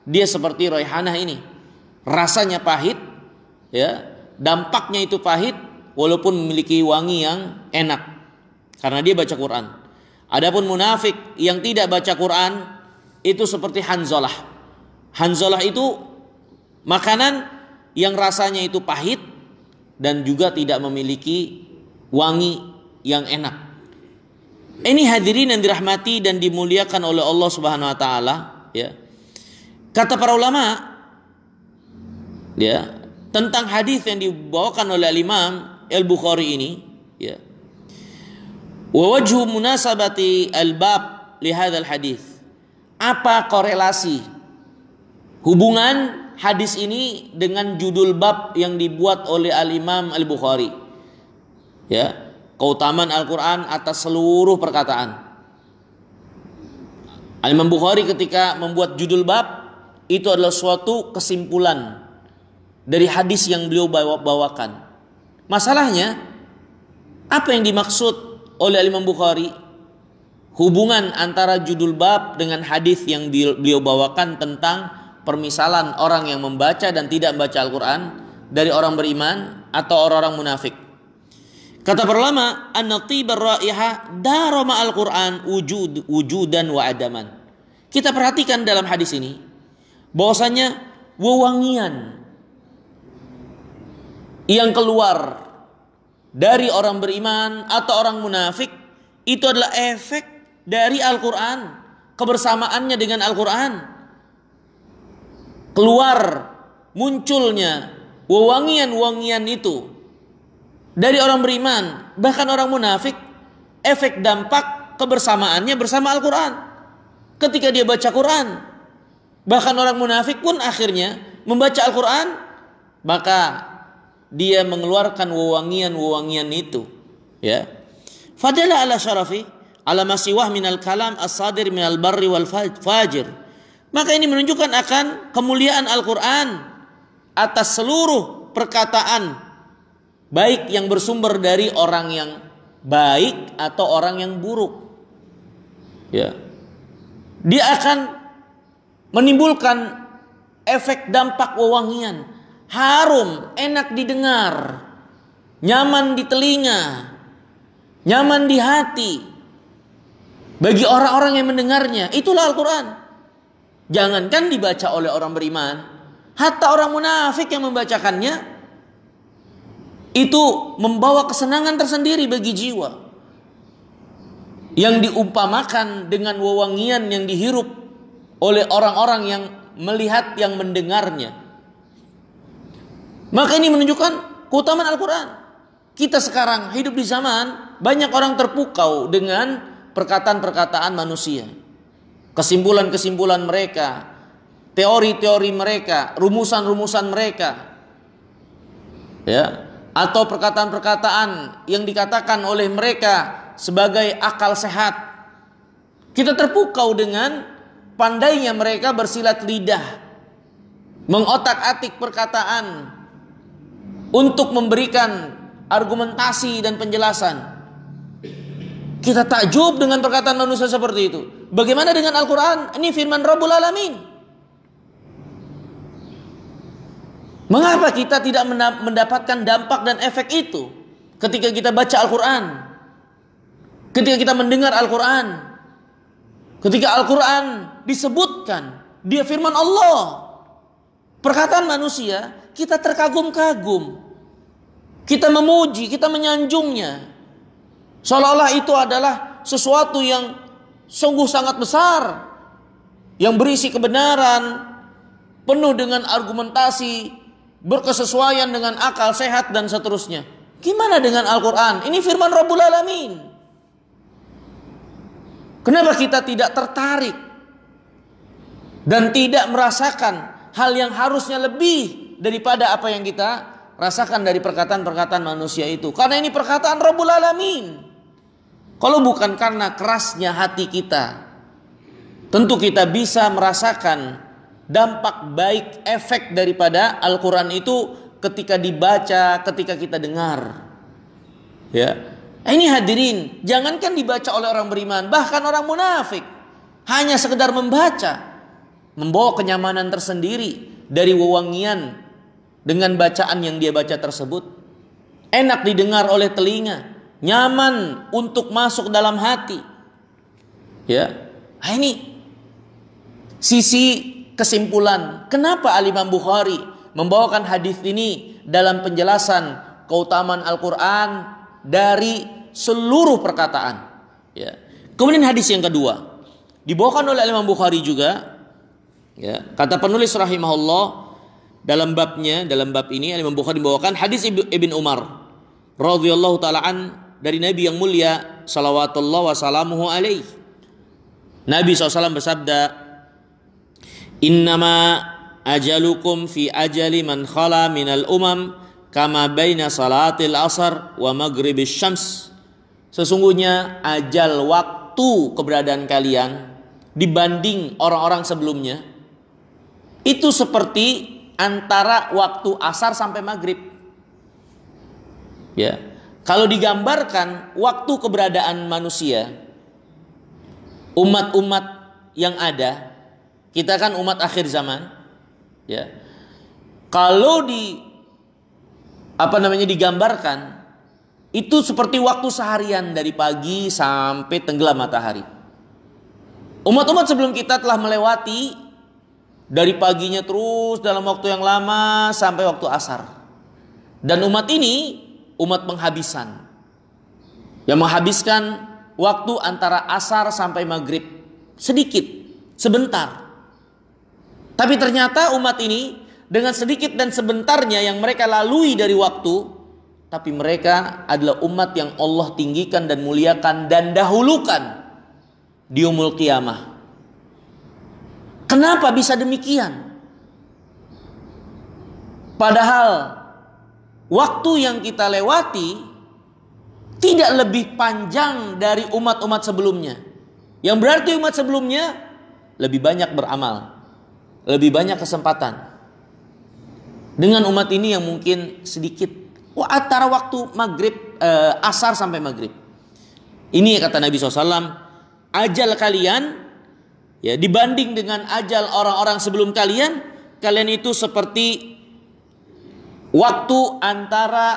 dia seperti raihanah ini, rasanya pahit, ya, dampaknya itu pahit, walaupun memiliki wangi yang enak karena dia baca Quran. Adapun munafik yang tidak baca Quran itu seperti hanzalah. Hanzalah itu makanan yang rasanya itu pahit dan juga tidak memiliki wangi yang enak. Ini hadirin yang dirahmati dan dimuliakan oleh Allah Subhanahu wa taala, ya. Kata para ulama, ya, tentang hadis yang dibawakan oleh Imam Al-Bukhari ini, ya. Wa wajhu munasabati al-bab li hadzal hadis. Apa korelasi hubungan hadis ini dengan judul bab yang dibuat oleh Al-Imam Al-Bukhari? Ya, keutamaan Al-Quran atas seluruh perkataan. Al-Imam Bukhari ketika membuat judul bab itu adalah suatu kesimpulan dari hadis yang beliau bawakan. Masalahnya, apa yang dimaksud oleh Al-Imam Bukhari? Hubungan antara judul bab dengan hadis yang beliau bawakan tentang permisalan orang yang membaca dan tidak membaca Al-Quran dari orang beriman atau orang-orang munafik. Kata para ulama, an-natibar raihah darama Al-Quran wujudan wa adaman. Kita perhatikan dalam hadis ini bahwasanya wewangian yang keluar dari orang beriman atau orang munafik itu adalah efek dari Al-Quran, kebersamaannya dengan Al-Quran. Keluar munculnya wewangian-wewangian itu dari orang beriman, bahkan orang munafik, efek dampak kebersamaannya bersama Al-Quran. Ketika dia baca Quran, bahkan orang munafik pun akhirnya membaca Al-Quran, maka dia mengeluarkan wewangian-wewangian itu, ya. Fadala ala syarafi ala masiwah minal kalam as-sadir minal barri wal fajir. Maka ini menunjukkan akan kemuliaan Al-Quran atas seluruh perkataan, baik yang bersumber dari orang yang baik atau orang yang buruk. Ya. Dia akan menimbulkan efek dampak wewangian, harum, enak didengar, nyaman di telinga, nyaman di hati bagi orang-orang yang mendengarnya. Itulah Al-Quran. Jangankan dibaca oleh orang beriman, hatta orang munafik yang membacakannya itu membawa kesenangan tersendiri bagi jiwa, yang diumpamakan dengan wewangian yang dihirup oleh orang-orang yang melihat, yang mendengarnya. Maka ini menunjukkan keutamaan Al-Quran. Kita sekarang hidup di zaman banyak orang terpukau dengan perkataan-perkataan manusia, kesimpulan-kesimpulan mereka, teori-teori mereka, rumusan-rumusan mereka, ya, atau perkataan-perkataan yang dikatakan oleh mereka sebagai akal sehat. Kita terpukau dengan pandainya mereka bersilat lidah, mengotak-atik perkataan untuk memberikan argumentasi dan penjelasan. Kita takjub dengan perkataan manusia seperti itu. Bagaimana dengan Al-Quran? Ini firman Rabbul Alamin. Mengapa kita tidak mendapatkan dampak dan efek itu ketika kita baca Al-Quran, ketika kita mendengar Al-Quran, ketika Al-Quran disebutkan dia firman Allah, perkataan manusia, kita terkagum-kagum. Kita memuji, kita menyanjungnya. Seolah-olah itu adalah sesuatu yang sungguh sangat besar, yang berisi kebenaran, penuh dengan argumentasi, berkesesuaian dengan akal sehat dan seterusnya. Gimana dengan Al-Quran? Ini firman Rabbul Alamin. Kenapa kita tidak tertarik dan tidak merasakan hal yang harusnya lebih daripada apa yang kita rasakan dari perkataan-perkataan manusia itu? Karena ini perkataan Rabbul Alamin. Kalau bukan karena kerasnya hati kita, tentu kita bisa merasakan dampak baik, efek daripada Al-Quran itu ketika dibaca, ketika kita dengar. Ya, ini hadirin, jangankan dibaca oleh orang beriman, bahkan orang munafik, hanya sekedar membaca, membawa kenyamanan tersendiri dari wewangian dengan bacaan yang dia baca tersebut. Enak didengar oleh telinga, nyaman untuk masuk dalam hati. Ya, ini sisi kesimpulan kenapa Al-Imam Bukhari membawakan hadis ini dalam penjelasan keutamaan Al-Quran dari seluruh perkataan. Ya. Kemudian hadis yang kedua dibawakan oleh Al-Imam Bukhari juga. Ya, kata penulis rahimahullah dalam bab ini Al-Imam Bukhari membawakan hadis Ibn Umar radhiyallahu taala an dari Nabi yang mulia salawatullah wassalamuhu alaihi. Nabi SAW bersabda, "Innama ajalukum fi ajali man khala minal umam kama baina salatil asar wa maghribis syams." Sesungguhnya ajal waktu keberadaan kalian dibanding orang-orang sebelumnya itu seperti antara waktu asar sampai maghrib. Ya, kalau digambarkan waktu keberadaan manusia, umat-umat yang ada, kita kan umat akhir zaman, ya. Kalau digambarkan itu seperti waktu seharian dari pagi sampai tenggelam matahari. Umat-umat sebelum kita telah melewati dari paginya terus dalam waktu yang lama sampai waktu asar. Dan umat ini umat penghabisan, yang menghabiskan waktu antara asar sampai maghrib sedikit, sebentar. Tapi ternyata umat ini dengan sedikit dan sebentarnya yang mereka lalui dari waktu, tapi mereka adalah umat yang Allah tinggikan dan muliakan dan dahulukan di yaumul qiyamah. Kenapa bisa demikian? Padahal waktu yang kita lewati tidak lebih panjang dari umat-umat sebelumnya. Yang berarti umat sebelumnya lebih banyak beramal, lebih banyak kesempatan. Dengan umat ini yang mungkin sedikit, antara waktu maghrib, asar sampai maghrib. Ini kata Nabi SAW, ajal kalian, ya, dibanding dengan ajal orang-orang sebelum kalian, kalian itu seperti waktu antara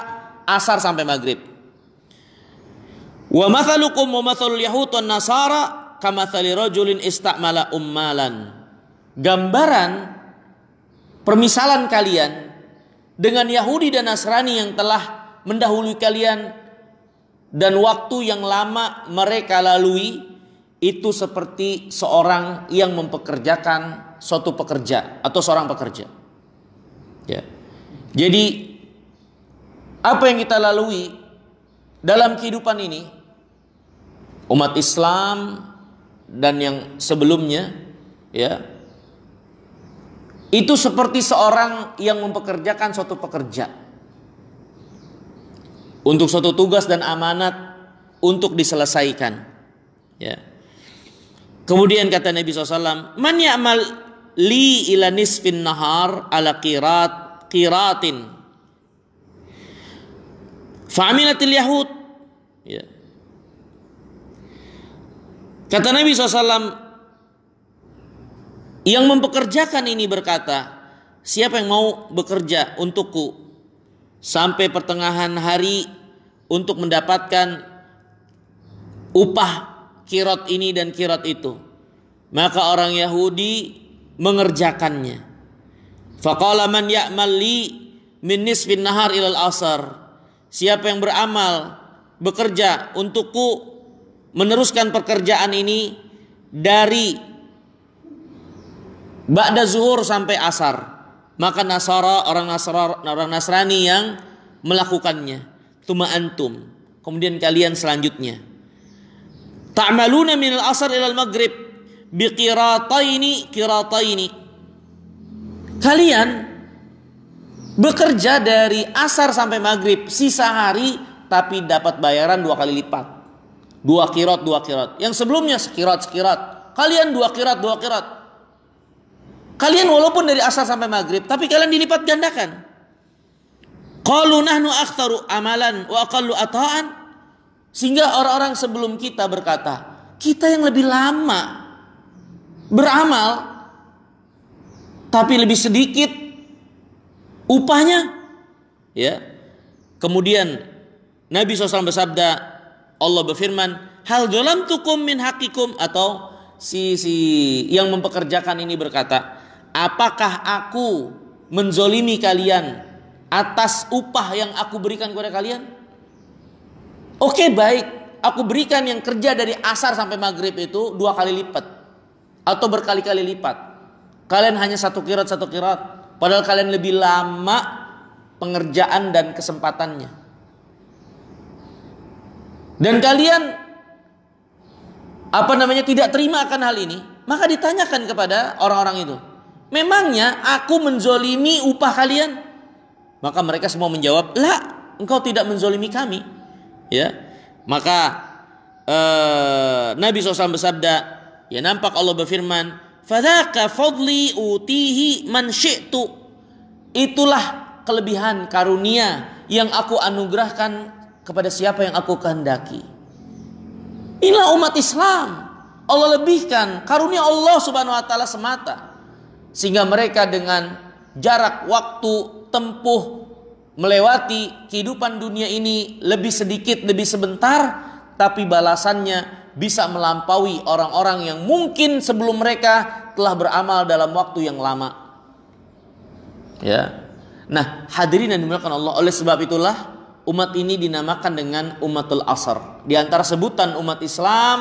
asar sampai maghrib. Wa mathalukum wa mathalul yahud wan nasara kamathali rajulin istamala ummalan. Gambaran permisalan kalian dengan Yahudi dan Nasrani yang telah mendahului kalian dan waktu yang lama mereka lalui itu seperti seorang yang mempekerjakan suatu pekerja atau seorang pekerja. Ya. Jadi apa yang kita lalui dalam kehidupan ini, umat Islam dan yang sebelumnya, ya, itu seperti seorang yang mempekerjakan suatu pekerja untuk suatu tugas dan amanat untuk diselesaikan. Ya. Kemudian kata Nabi SAW, "Man ya'mal li ila nisfin nahar ala qiratin fa'amilatil yahud." Ya. Kata Nabi SAW, yang mempekerjakan ini berkata, siapa yang mau bekerja untukku sampai pertengahan hari untuk mendapatkan upah qirat ini dan qirat itu, maka orang Yahudi mengerjakannya. Faqala man ya'mal li min nisfin nahar ilal asar siapa yang beramal bekerja untukku meneruskan pekerjaan ini dari ba'da zuhur sampai asar, maka orang Nasrani yang melakukannya. Tuma antum, kemudian kalian selanjutnya ta'maluna minal asar ilal maghrib biqirataini qirataini, kalian bekerja dari asar sampai maghrib sisa hari, tapi dapat bayaran 2 kali lipat, 2 qirat. Yang sebelumnya sekirat, kalian 2 qirat. Kalian walaupun dari asar sampai maghrib, tapi kalian dilipat gandakan. Qalu nahnu aktsaru amalan wa aqallu ata'an, sehingga orang-orang sebelum kita berkata, kita yang lebih lama beramal tapi lebih sedikit upahnya, ya. Kemudian Nabi SAW bersabda, Allah berfirman, hal dzalamtukum min haqikum, atau si yang mempekerjakan ini berkata, apakah aku menzolimi kalian atas upah yang aku berikan kepada kalian? Oke, baik, aku berikan yang kerja dari asar sampai maghrib itu 2 kali lipat atau berkali-kali lipat. Kalian hanya 1 qirat, padahal kalian lebih lama pengerjaan dan kesempatannya. Dan kalian tidak terima akan hal ini, maka ditanyakan kepada orang-orang itu, memangnya aku menzolimi upah kalian? Maka mereka semua menjawab, la, engkau tidak menzolimi kami. Ya, maka Nabi SAW bersabda, ya, nampak Allah berfirman, fadzaka fadli utihi man syi'tu, itulah kelebihan karunia yang aku anugerahkan kepada siapa yang aku kehendaki. Inilah umat Islam, Allah lebihkan karunia Allah Subhanahu wa taala semata, sehingga mereka dengan jarak waktu tempuh melewati kehidupan dunia ini lebih sedikit, lebih sebentar, tapi balasannya bisa melampaui orang-orang yang mungkin sebelum mereka telah beramal dalam waktu yang lama. Ya. Nah, hadirin yang dimuliakan Allah, oleh sebab itulah umat ini dinamakan dengan umatul asar. Di antara sebutan umat Islam,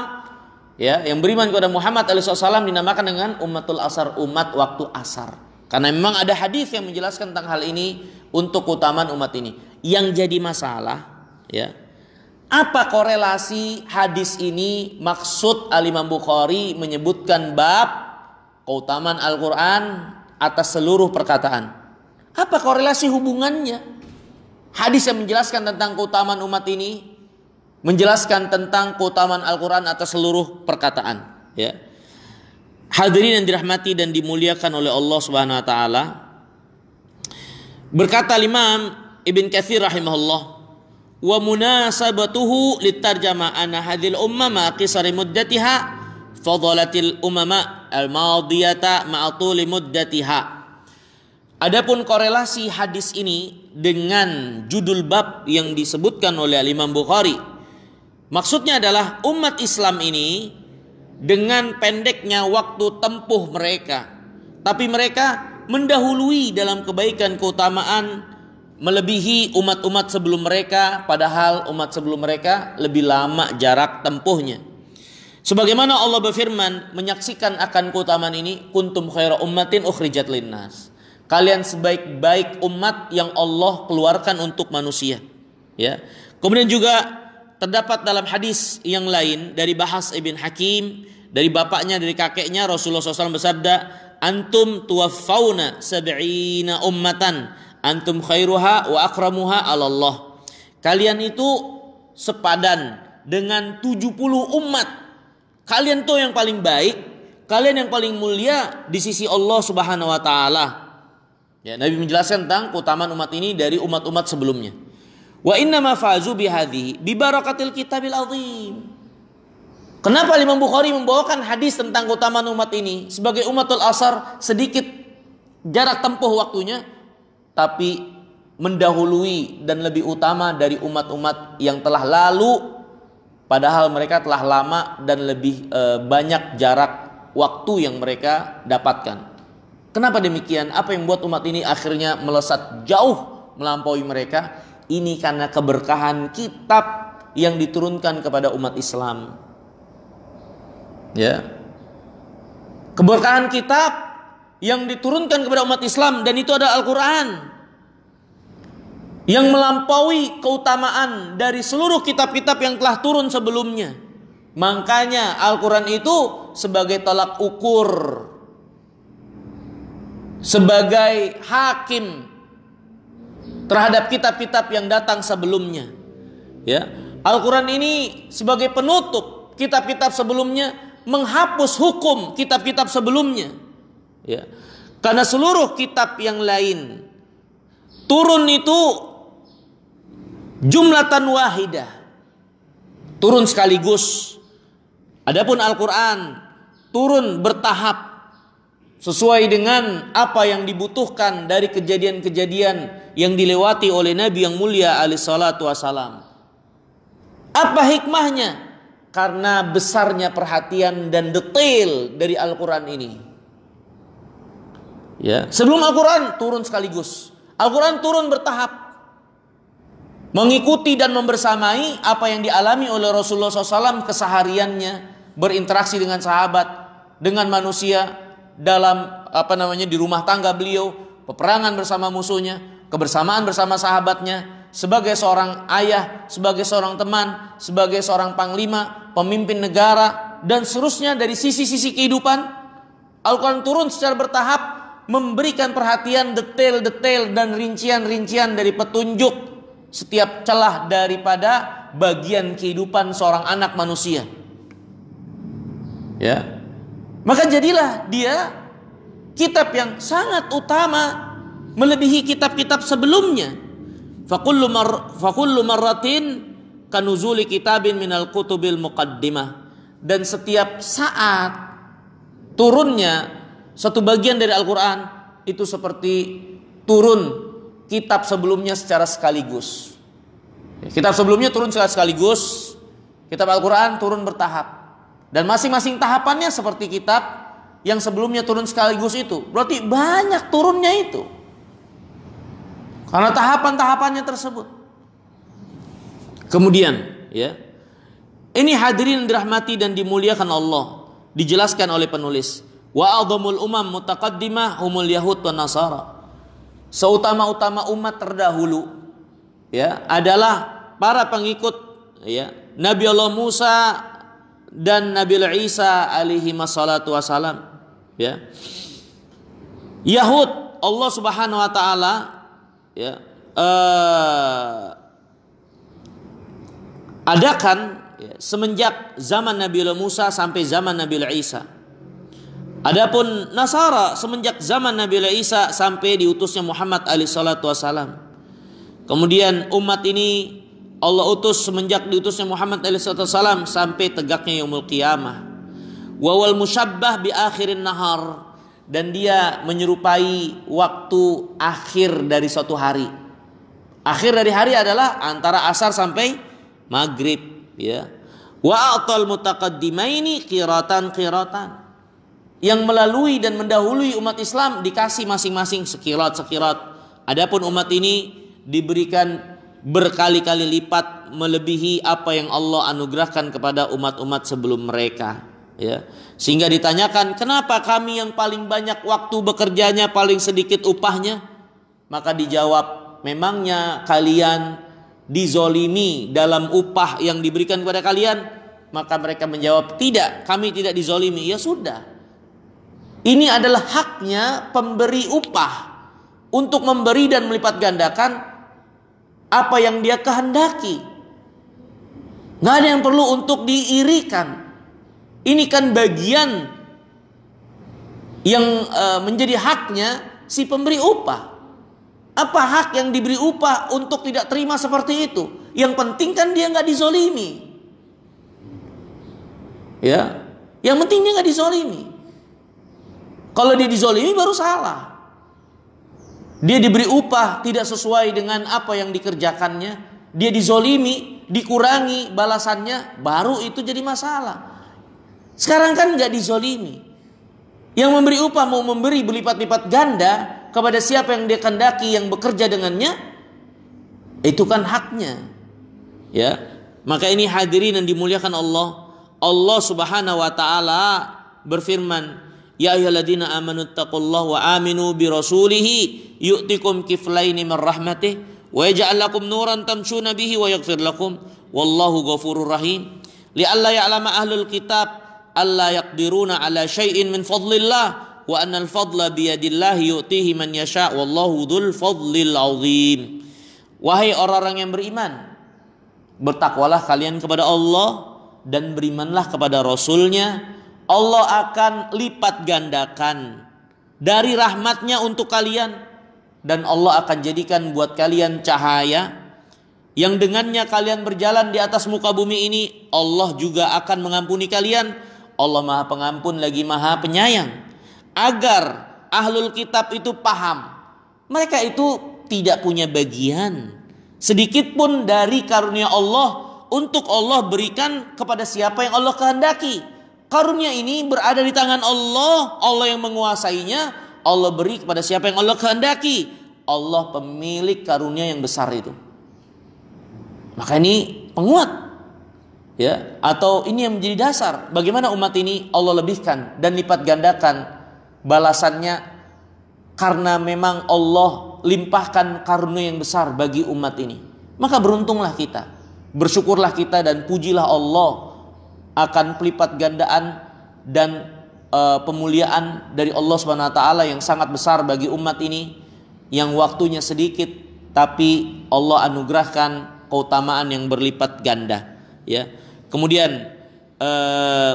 ya, yang beriman kepada Muhammad SAW dinamakan dengan umatul asar, umat waktu asar. Karena memang ada hadis yang menjelaskan tentang hal ini untuk keutamaan umat ini. Yang jadi masalah, ya, apa korelasi hadis ini? Maksud Al-Imam Bukhari menyebutkan bab keutamaan Al-Quran atas seluruh perkataan. Apa korelasi hubungannya? Hadis yang menjelaskan tentang keutamaan umat ini menjelaskan tentang keutamaan Al-Quran atas seluruh perkataan, ya. Hadirin yang dirahmati dan dimuliakan oleh Allah Subhanahu wa taala, berkata Imam Ibn Katsir rahimahullah, wa munasabatuhu litarjama anna hadhil umma ma qisari muddatiha fadalatil umama al-madiyata ma'tuli muddatiha. Adapun korelasi hadis ini dengan judul bab yang disebutkan oleh Imam Bukhari, maksudnya adalah umat Islam ini dengan pendeknya waktu tempuh mereka, tapi mereka mendahului dalam kebaikan keutamaan melebihi umat-umat sebelum mereka, padahal umat sebelum mereka lebih lama jarak tempuhnya. Sebagaimana Allah berfirman menyaksikan akan keutamaan ini, kuntum khaira ummatin ukhrijat linnas, kalian sebaik-baik umat yang Allah keluarkan untuk manusia, ya. Kemudian juga terdapat dalam hadis yang lain dari Bahas ibn Hakim, dari bapaknya, dari kakeknya, Rasulullah SAW bersabda, antum tuwaffawna sab'ina ummatan antum khairuha wa akramuha ala Allah. Kalian itu sepadan dengan 70 umat. Kalian tuh yang paling baik, kalian yang paling mulia di sisi Allah Subhanahu wa taala. Ya, Nabi menjelaskan tentang keutamaan umat ini dari umat-umat sebelumnya. Wa inna ma fazu bihadhihi bi barakatil kitabil azim. Kenapa Imam Bukhari membawakan hadis tentang keutamaan umat ini? Sebagai umatul asar, sedikit jarak tempuh waktunya, tapi mendahului dan lebih utama dari umat-umat yang telah lalu, padahal mereka telah lama dan lebih banyak jarak waktu yang mereka dapatkan. Kenapa demikian? Apa yang membuat umat ini akhirnya melesat jauh melampaui mereka? Ini karena keberkahan kitab yang diturunkan kepada umat Islam. Ya. Keberkahan kitab yang diturunkan kepada umat Islam, dan itu adalah Al-Quran, yang melampaui keutamaan dari seluruh kitab-kitab yang telah turun sebelumnya. Makanya Al-Quran itu sebagai tolak ukur, sebagai hakim terhadap kitab-kitab yang datang sebelumnya. Ya, Al-Quran ini sebagai penutup kitab-kitab sebelumnya, menghapus hukum kitab-kitab sebelumnya. Ya, karena seluruh kitab yang lain turun itu jumlatan wahidah, turun sekaligus. Adapun Al-Quran turun bertahap sesuai dengan apa yang dibutuhkan dari kejadian-kejadian yang dilewati oleh Nabi yang mulia alaihi salatu wassalam. Apa hikmahnya? Karena besarnya perhatian dan detail dari Al-Quran ini. Ya, sebelum Al-Quran turun sekaligus, Al-Quran turun bertahap, mengikuti dan membersamai apa yang dialami oleh Rasulullah SAW kesehariannya, berinteraksi dengan sahabat, dengan manusia, dalam di rumah tangga beliau, peperangan bersama musuhnya, kebersamaan bersama sahabatnya, sebagai seorang ayah, sebagai seorang teman, sebagai seorang panglima, pemimpin negara, dan seterusnya dari sisi-sisi kehidupan. Al-Quran turun secara bertahap, memberikan perhatian detail-detail dan rincian-rincian dari petunjuk setiap celah daripada bagian kehidupan seorang anak manusia. Ya, maka jadilah dia kitab yang sangat utama, melebihi kitab-kitab sebelumnya. Fakullu marratin kanuzuli kitabin minal kutubil muqaddimah. Dan setiap saat turunnya satu bagian dari Al-Quran itu seperti turun kitab sebelumnya secara sekaligus. Kitab sebelumnya turun secara sekaligus, kitab Al-Quran turun bertahap. Dan masing-masing tahapannya seperti kitab yang sebelumnya turun sekaligus itu. Berarti banyak turunnya itu, karena tahapan-tahapannya tersebut. Kemudian, ya, ini hadirin dirahmati dan dimuliakan Allah, dijelaskan oleh penulis, wa a'dhamul umam mutaqaddimah humul yahud wa nasara. Seutama-utama umat terdahulu, ya, adalah para pengikut, ya, Nabi Allah Musa dan Nabi Isa alaihi wassalatu wassalam. Ya, Yahud, Allah Subhanahu wa taala, ya, adakan, ya, semenjak zaman Nabi Musa sampai zaman Nabi Isa. Adapun Nasara semenjak zaman Nabi Isa sampai diutusnya Muhammad alaihi salatu wassalam. Kemudian umat ini Allah utus semenjak diutusnya Muhammad alaihi salatu wassalam sampai tegaknya yaumul qiyamah. Wa wal musyabbah bi akhirin nahar, dan dia menyerupai waktu akhir dari suatu hari. Akhir dari hari adalah antara asar sampai maghrib, ya. Wa atal mutaqaddimaini qiratan, yang melalui dan mendahului umat Islam dikasih masing-masing sekirat. Adapun umat ini diberikan berkali-kali lipat melebihi apa yang Allah anugerahkan kepada umat-umat sebelum mereka, ya. Sehingga ditanyakan, kenapa kami yang paling banyak waktu bekerjanya, paling sedikit upahnya? Maka dijawab, memangnya kalian dizolimi dalam upah yang diberikan kepada kalian? Maka mereka menjawab, tidak, kami tidak dizolimi. Ya sudah, ini adalah haknya pemberi upah untuk memberi dan melipat gandakan apa yang dia kehendaki. Nggak ada yang perlu untuk diirikan. Ini kan bagian yang menjadi haknya si pemberi upah. Apa hak yang diberi upah untuk tidak terima seperti itu? Yang penting kan dia nggak dizolimi. Ya, yang penting dia nggak dizolimi. Kalau dia dizolimi baru salah. Dia diberi upah tidak sesuai dengan apa yang dikerjakannya, dia dizolimi, dikurangi balasannya, baru itu jadi masalah. Sekarang kan nggak dizolimi. Yang memberi upah mau memberi berlipat-lipat ganda kepada siapa yang dia kehendaki yang bekerja dengannya, Itu kan haknya. Ya. Maka ini hadirin yang dimuliakan Allah. Allah Subhanahu wa taala berfirman, "Ya ayyuhalladzina amanu taqullaha wa aminu bi rasulihi yu'tikum kiflaini min rahmatih wa yaj'al lakum nuran tamshuna bihi wa yaghfir lakum wallahu ghafurur rahim." Li'alla ya'lama ahlul kitab alla yaqdiruna ala syai'in min fadlillah wa anna al-fadla biyadillahi yu'tihi man yasha' wallahu dzul fadlil 'adzim. Wahai orang-orang yang beriman, bertakwalah kalian kepada Allah dan berimanlah kepada Rasul-Nya. Allah akan lipat gandakan dari rahmatnya untuk kalian, dan Allah akan jadikan buat kalian cahaya yang dengannya kalian berjalan di atas muka bumi ini. Allah juga akan mengampuni kalian. Allah Maha Pengampun lagi Maha Penyayang. Agar ahlul kitab itu paham, mereka itu tidak punya bagian sedikit pun dari karunia Allah untuk Allah berikan kepada siapa yang Allah kehendaki. Karunia ini berada di tangan Allah. Allah yang menguasainya. Allah beri kepada siapa yang Allah kehendaki. Allah pemilik karunia yang besar itu. Maka ini penguat, ya, atau ini yang menjadi dasar bagaimana umat ini Allah lebihkan dan lipat gandakan balasannya, karena memang Allah limpahkan karunia yang besar bagi umat ini. Maka beruntunglah kita, bersyukurlah kita, dan pujilah Allah akan pelipat gandaan dan pemuliaan dari Allah Subhanahu wa taala yang sangat besar bagi umat ini, yang waktunya sedikit tapi Allah anugerahkan keutamaan yang berlipat ganda, ya. Kemudian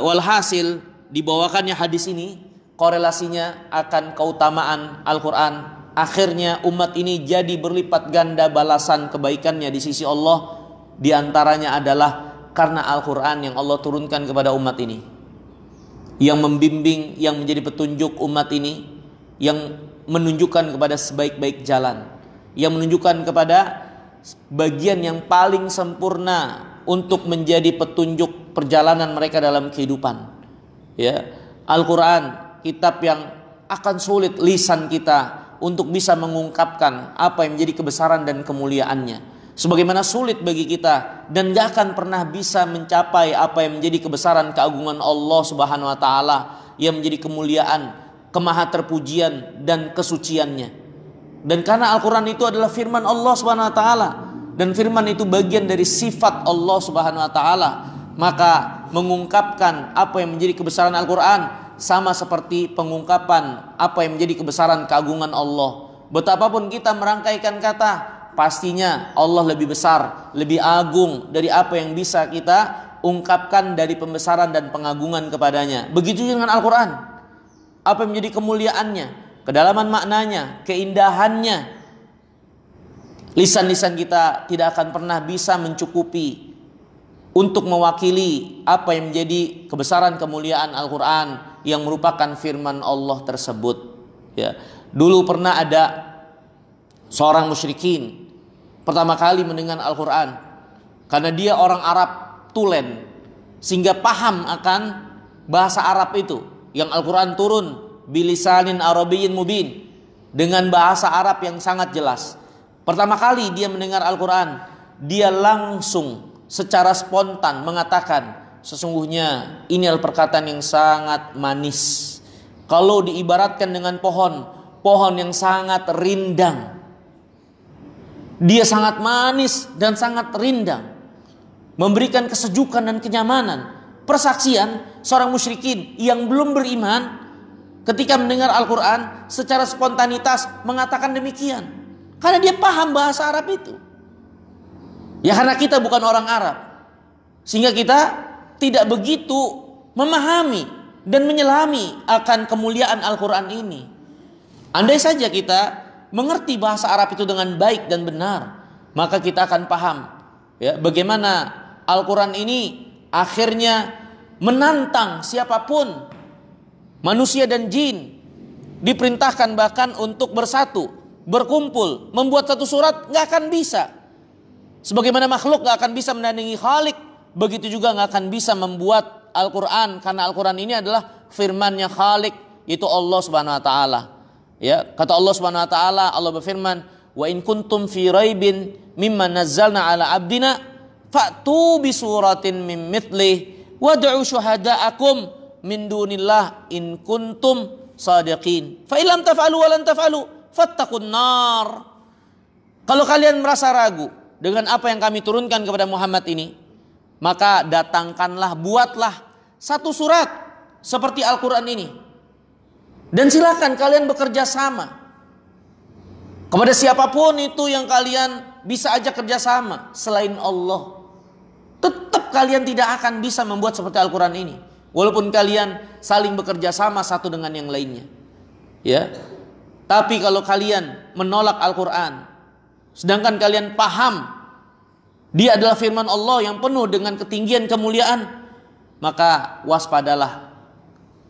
walhasil dibawakannya hadis ini korelasinya akan keutamaan Al-Qur'an. Akhirnya umat ini jadi berlipat ganda balasan kebaikannya di sisi Allah. Di antaranya adalah karena Al-Quran yang Allah turunkan kepada umat ini, yang membimbing, yang menjadi petunjuk umat ini, yang menunjukkan kepada sebaik-baik jalan, yang menunjukkan kepada bagian yang paling sempurna untuk menjadi petunjuk perjalanan mereka dalam kehidupan. Ya, Al-Quran, kitab yang akan sulit lisan kita untuk bisa mengungkapkan apa yang menjadi kebesaran dan kemuliaannya. Sebagaimana sulit bagi kita dan gak akan pernah bisa mencapai apa yang menjadi kebesaran keagungan Allah Subhanahu wa taala, yang menjadi kemuliaan, kemaha terpujian dan kesuciannya. Dan karena Al-Qur'an itu adalah firman Allah Subhanahu wa taala, dan firman itu bagian dari sifat Allah Subhanahu wa taala, maka mengungkapkan apa yang menjadi kebesaran Al-Qur'an sama seperti pengungkapan apa yang menjadi kebesaran keagungan Allah. Betapapun kita merangkaikan kata, pastinya Allah lebih besar, lebih agung dari apa yang bisa kita ungkapkan dari pembesaran dan pengagungan kepadanya. Begitu dengan Al-Quran. Apa yang menjadi kemuliaannya, kedalaman maknanya, keindahannya, lisan-lisan kita tidak akan pernah bisa mencukupi untuk mewakili apa yang menjadi kebesaran kemuliaan Al-Quran yang merupakan firman Allah tersebut. Ya, dulu pernah ada seorang musyrikin pertama kali mendengar Al-Quran, karena dia orang Arab tulen, sehingga paham akan bahasa Arab itu, yang Al-Quran turun bilisanin Arabiyyin mubin, dengan bahasa Arab yang sangat jelas. Pertama kali dia mendengar Al-Quran, dia langsung secara spontan mengatakan, sesungguhnya ini adalah perkataan yang sangat manis. Kalau diibaratkan dengan pohon yang sangat rindang, dia sangat manis dan sangat rindang, memberikan kesejukan dan kenyamanan. Persaksian seorang musyrikin yang belum beriman ketika mendengar Al-Quran secara spontanitas mengatakan demikian, karena dia paham bahasa Arab itu. Ya, karena kita bukan orang Arab, sehingga kita tidak begitu memahami dan menyelami akan kemuliaan Al-Quran ini. Andai saja kita mengerti bahasa Arab itu dengan baik dan benar, maka kita akan paham, ya, bagaimana Al-Quran ini akhirnya menantang siapapun, manusia dan jin, diperintahkan bahkan untuk bersatu, berkumpul, membuat satu surat, gak akan bisa. Sebagaimana makhluk gak akan bisa menandingi Khalik, begitu juga gak akan bisa membuat Al-Quran, karena Al-Quran ini adalah firmannya Khalik, yaitu Allah Subhanahu wa taala. Ya, kata Allah Subhanahu wa taala, Allah berfirman, "Wa in kuntum fi raibin mimma nazzalna ala abdina fa'tu bi suratin min mithlih wad'u syuhada'akum min dunillah in kuntum sadiqin. Fa illam taf'alu wa lan taf'alu fattaqun nar. Kalau kalian merasa ragu dengan apa yang kami turunkan kepada Muhammad ini, maka datangkanlah, buatlah satu surat seperti Al-Quran ini. Dan silakan kalian bekerja sama kepada siapapun itu yang kalian bisa ajak kerjasama selain Allah. Tetap kalian tidak akan bisa membuat seperti Al-Quran ini, walaupun kalian saling bekerja sama satu dengan yang lainnya. Ya, tapi kalau kalian menolak Al-Quran, sedangkan kalian paham dia adalah firman Allah yang penuh dengan ketinggian kemuliaan, maka waspadalah.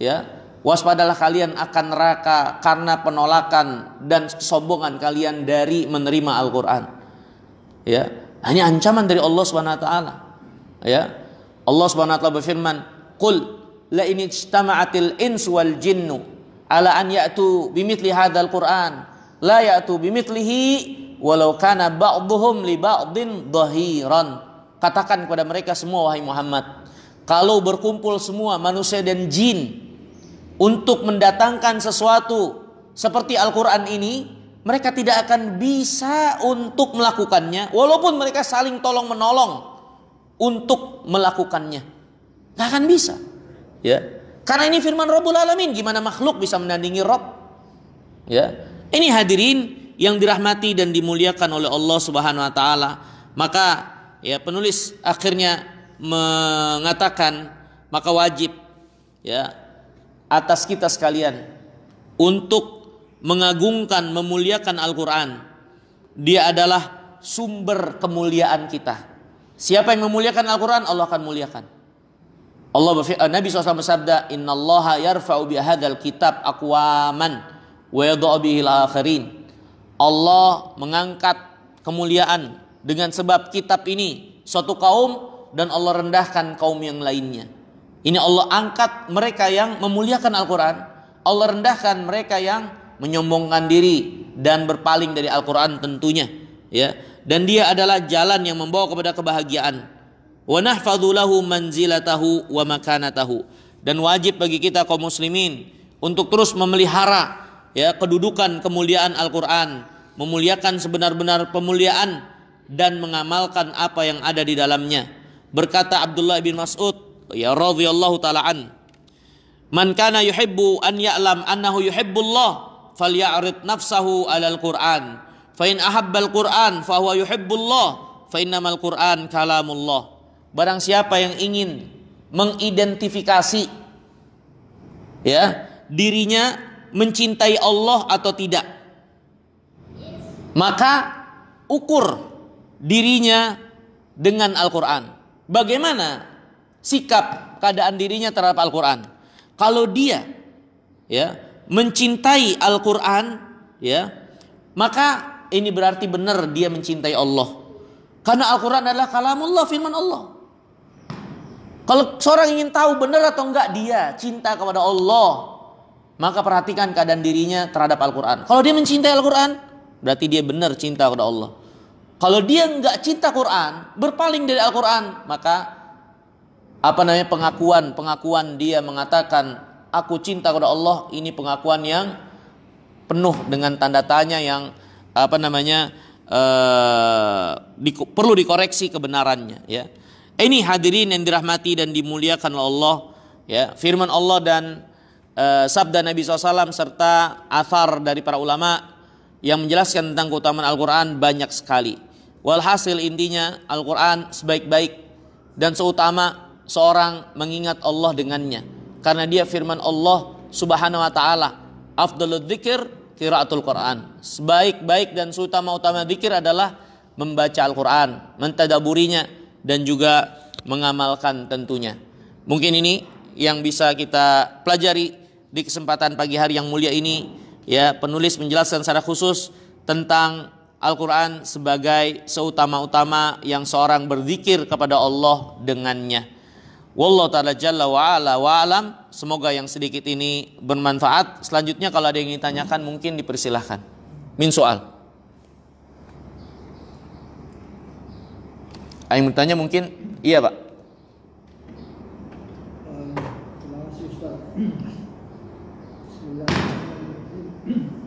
Ya, waspadalah kalian akan neraka karena penolakan dan kesombongan kalian dari menerima Al-Quran. Ya, hanya ancaman dari Allah Subhanahu wa taala. Ya, Allah Subhanahu wa taala berfirman, "Qul la in ijtama'atil insu wal jinnu ala an ya'tu bimithli hadzal Qur'an la ya'tu bimithlihi walau kana ba'dhuhum li ba'din dhahiran." Katakan kepada mereka semua, wahai Muhammad, kalau berkumpul semua manusia dan jin untuk mendatangkan sesuatu seperti Al-Quran ini, mereka tidak akan bisa untuk melakukannya, walaupun mereka saling tolong menolong untuk melakukannya. Gak akan bisa. Ya, karena ini firman Rabbul Alamin. Gimana makhluk bisa menandingi Rabb? Ya, ini hadirin yang dirahmati dan dimuliakan oleh Allah Subhanahu wa taala. Maka ya, penulis akhirnya mengatakan, maka wajib ya atas kita sekalian untuk mengagungkan, memuliakan Al-Quran. Dia adalah sumber kemuliaan kita. Siapa yang memuliakan Al-Quran, Allah akan muliakan. Nabi SAW bersabda, innallaha yarfa'u bihadzal kitab aqwaman wa yadha'u bihil akharin. Allah mengangkat kemuliaan dengan sebab kitab ini suatu kaum, dan Allah rendahkan kaum yang lainnya. Ini Allah angkat mereka yang memuliakan Al-Quran, Allah rendahkan mereka yang menyombongkan diri dan berpaling dari Al-Quran tentunya. Ya, dan dia adalah jalan yang membawa kepada kebahagiaan. Wa nahfadzu lahu manzilatahu wa makanatahu. Dan wajib bagi kita kaum muslimin untuk terus memelihara ya kedudukan kemuliaan Al-Quran, memuliakan sebenar-benar pemuliaan dan mengamalkan apa yang ada di dalamnya. Berkata Abdullah bin Mas'ud ya radhiyallahu taala an, man kana yuhibbu an ya'lam annahu yuhibbullah falya'rid nafsahu 'alal Qur'an fa in ahabbal Qur'an fa huwa yuhibbullah fa innamal Qur'an kalamullah. Barang siapa yang ingin mengidentifikasi ya dirinya mencintai Allah atau tidak, maka ukur dirinya dengan Al-Quran. Bagaimana sikap keadaan dirinya terhadap Al-Quran? Kalau dia ya mencintai Al-Quran ya, maka ini berarti benar dia mencintai Allah. Karena Al-Quran adalah kalamullah, firman Allah. Kalau seorang ingin tahu benar atau enggak dia cinta kepada Allah, maka perhatikan keadaan dirinya terhadap Al-Quran. Kalau dia mencintai Al-Quran, berarti dia benar cinta kepada Allah. Kalau dia enggak cinta Quran, berpaling dari Al-Quran, maka pengakuan dia mengatakan aku cinta kepada Allah, ini pengakuan yang penuh dengan tanda tanya yang perlu dikoreksi kebenarannya ya. Ini hadirin yang dirahmati dan dimuliakan oleh Allah ya, firman Allah dan sabda Nabi SAW serta athar dari para ulama yang menjelaskan tentang keutamaan Al-Quran banyak sekali. Walhasil intinya Al-Quran sebaik-baik dan seutama seorang mengingat Allah dengannya, karena dia firman Allah Subhanahu wa taala. Afdhaludz dzikir qiraatul Quran. Sebaik-baik dan seutama-utama zikir adalah membaca Al-Quran, mentadaburinya dan juga mengamalkan tentunya. Mungkin ini yang bisa kita pelajari di kesempatan pagi hari yang mulia ini ya. Penulis menjelaskan secara khusus tentang Al-Quran sebagai seutama-utama yang seorang berzikir kepada Allah dengannya. Wallahu ta'ala jalla wa'ala wa'alam. Semoga yang sedikit ini bermanfaat. Selanjutnya kalau ada yang ditanyakan mungkin dipersilahkan. Min soal. Yang bertanya mungkin iya Pak. Terima kasih Ustaz.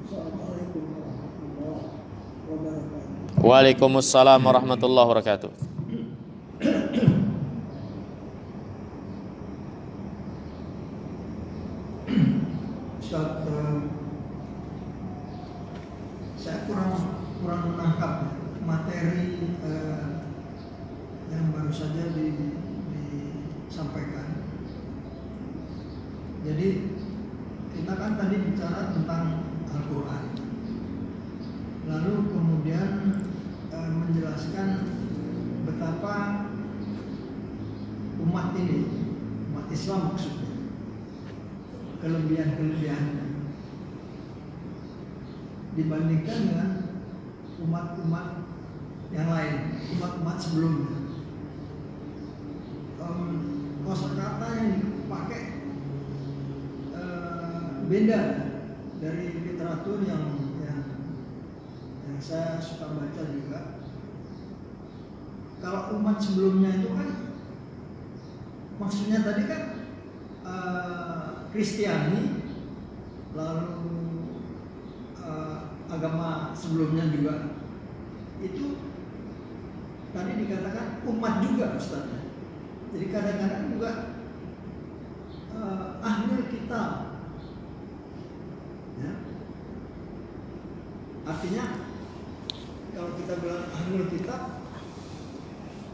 Assalamualaikum warahmatullahi wabarakatuh. Waalaikumsalam warahmatullahi wabarakatuh. Ustaz, saya kurang menangkap materi yang baru saja disampaikan. Jadi kita kan tadi bicara tentang Al-Quran, lalu kemudian menjelaskan betapa umat ini, umat Islam maksudnya, kelebihan-kelebihannya dibandingkan dengan umat-umat yang lain, umat-umat sebelumnya. Kosakata yang dipakai beda dari literatur yang saya suka baca juga. Kalau umat sebelumnya itu kan maksudnya tadi kan Kristiani, lalu agama sebelumnya juga itu tadi dikatakan umat juga Ustaz. Jadi kadang-kadang juga ahlul kitab, ya. Artinya kalau kita bilang ahlul kitab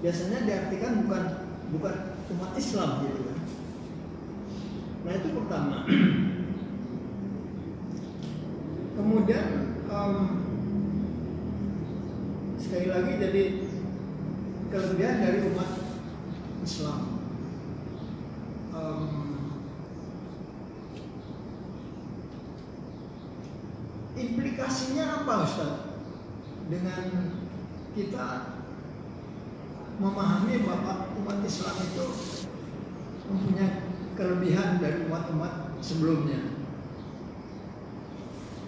biasanya diartikan bukan umat Islam gitu kan. Nah itu pertama. Kemudian sekali lagi jadi kelebihan dari umat Islam. Implikasinya apa Ustaz? Dengan kita memahami bahwa umat Islam itu mempunyai kelebihan dari umat-umat sebelumnya.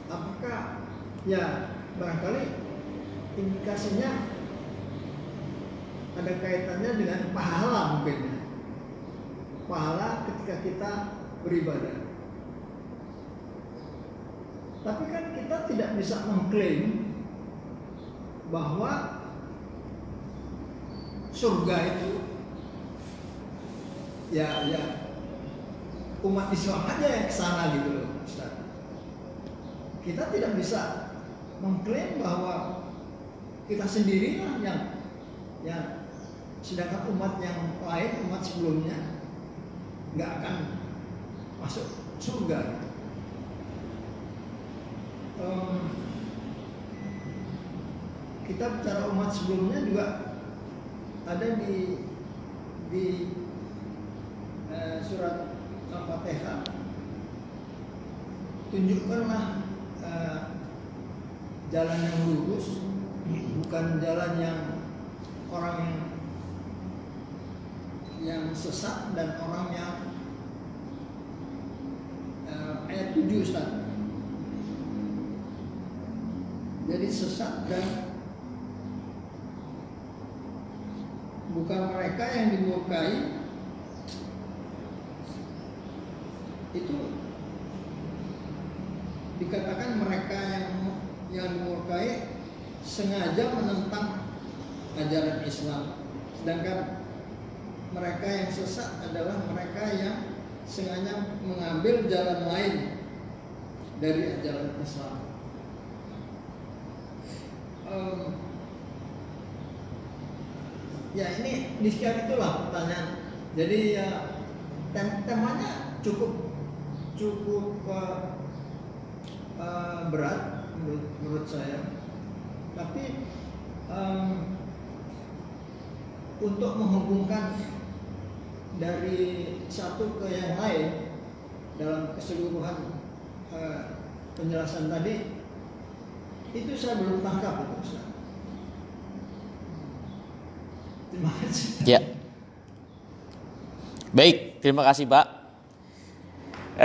Apakah ya barangkali implikasinya ada kaitannya dengan pahala mungkin ya. Pahala ketika kita beribadah. Tapi kan kita tidak bisa mengklaim bahwa surga itu ya umat Islam aja yang kesana gitu loh Ustaz. Kita tidak bisa mengklaim bahwa kita sendirilah yang sedangkan umat yang lain, umat sebelumnya nggak akan masuk surga. Kita bicara umat sebelumnya juga ada di surat Al-Fatihah. Tunjukkanlah jalan yang lurus, bukan jalan yang orang yang sesat dan orang yang ayat 7 Ustaz. Jadi sesat dan bukan mereka yang dimurkai, itu dikatakan mereka yang dimurkai sengaja menentang ajaran Islam, sedangkan mereka yang sesat adalah mereka yang sengaja mengambil jalan lain dari ajaran Islam. Ya ini demikian itulah pertanyaan. Jadi ya temanya cukup berat menurut saya. Tapi untuk menghubungkan dari satu ke yang lain dalam keseluruhan penjelasan tadi itu saya belum tangkap itu Ustaz. Terima kasih. Ya. Baik, terima kasih Pak.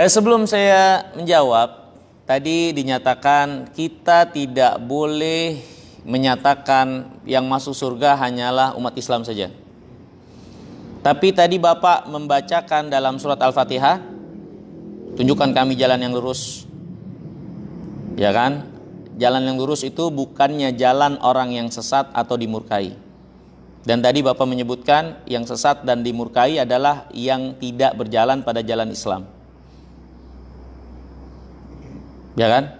Sebelum saya menjawab, tadi dinyatakan kita tidak boleh menyatakan yang masuk surga hanyalah umat Islam saja. Tapi tadi Bapak membacakan dalam surat Al-Fatihah, tunjukkan kami jalan yang lurus. Ya kan? Jalan yang lurus itu bukannya jalan orang yang sesat atau dimurkai. Dan tadi Bapak menyebutkan yang sesat dan dimurkai adalah yang tidak berjalan pada jalan Islam. Ya kan?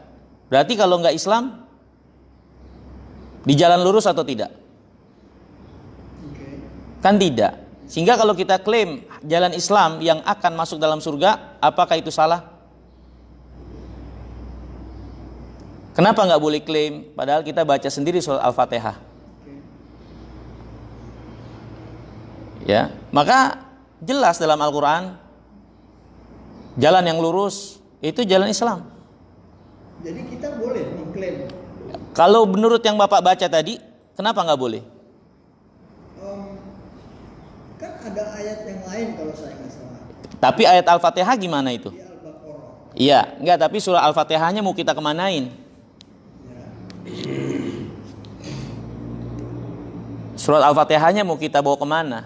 Berarti kalau nggak Islam, di jalan lurus atau tidak? Kan tidak. Sehingga kalau kita klaim jalan Islam yang akan masuk dalam surga, apakah itu salah? Kenapa nggak boleh klaim? Padahal kita baca sendiri surat Al-Fatihah. Ya, maka jelas dalam Al-Quran jalan yang lurus itu jalan Islam. Jadi kita boleh mengklaim. Kalau menurut yang Bapak baca tadi, kenapa nggak boleh? Kan ada ayat yang lain kalau saya nggak salah. Tapi ayat Al-Fatihah gimana itu? Di Al-Baqarah. Iya, enggak, tapi surah Al-Fatihahnya mau kita kemanain? Ya. Surat Al-Fatihahnya mau kita bawa kemana?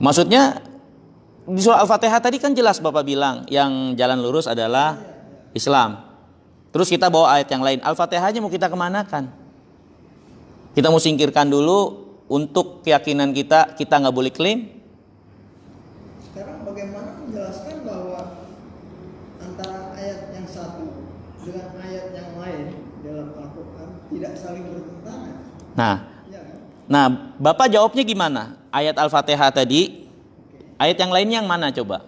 Maksudnya di surah Al-Fatihah tadi kan jelas Bapak bilang yang jalan lurus adalah Islam. Terus kita bawa ayat yang lain. Al-Fatihahnya mau kita kemanakan? Kita mau singkirkan dulu untuk keyakinan kita nggak boleh klaim. Sekarang bagaimana menjelaskan bahwa antara ayat yang satu dengan ayat yang lain dalam Al-Quran tidak saling bertentangan? Nah, Bapak jawabnya gimana? Ayat Al-Fatihah tadi, ayat yang lainnya yang mana coba?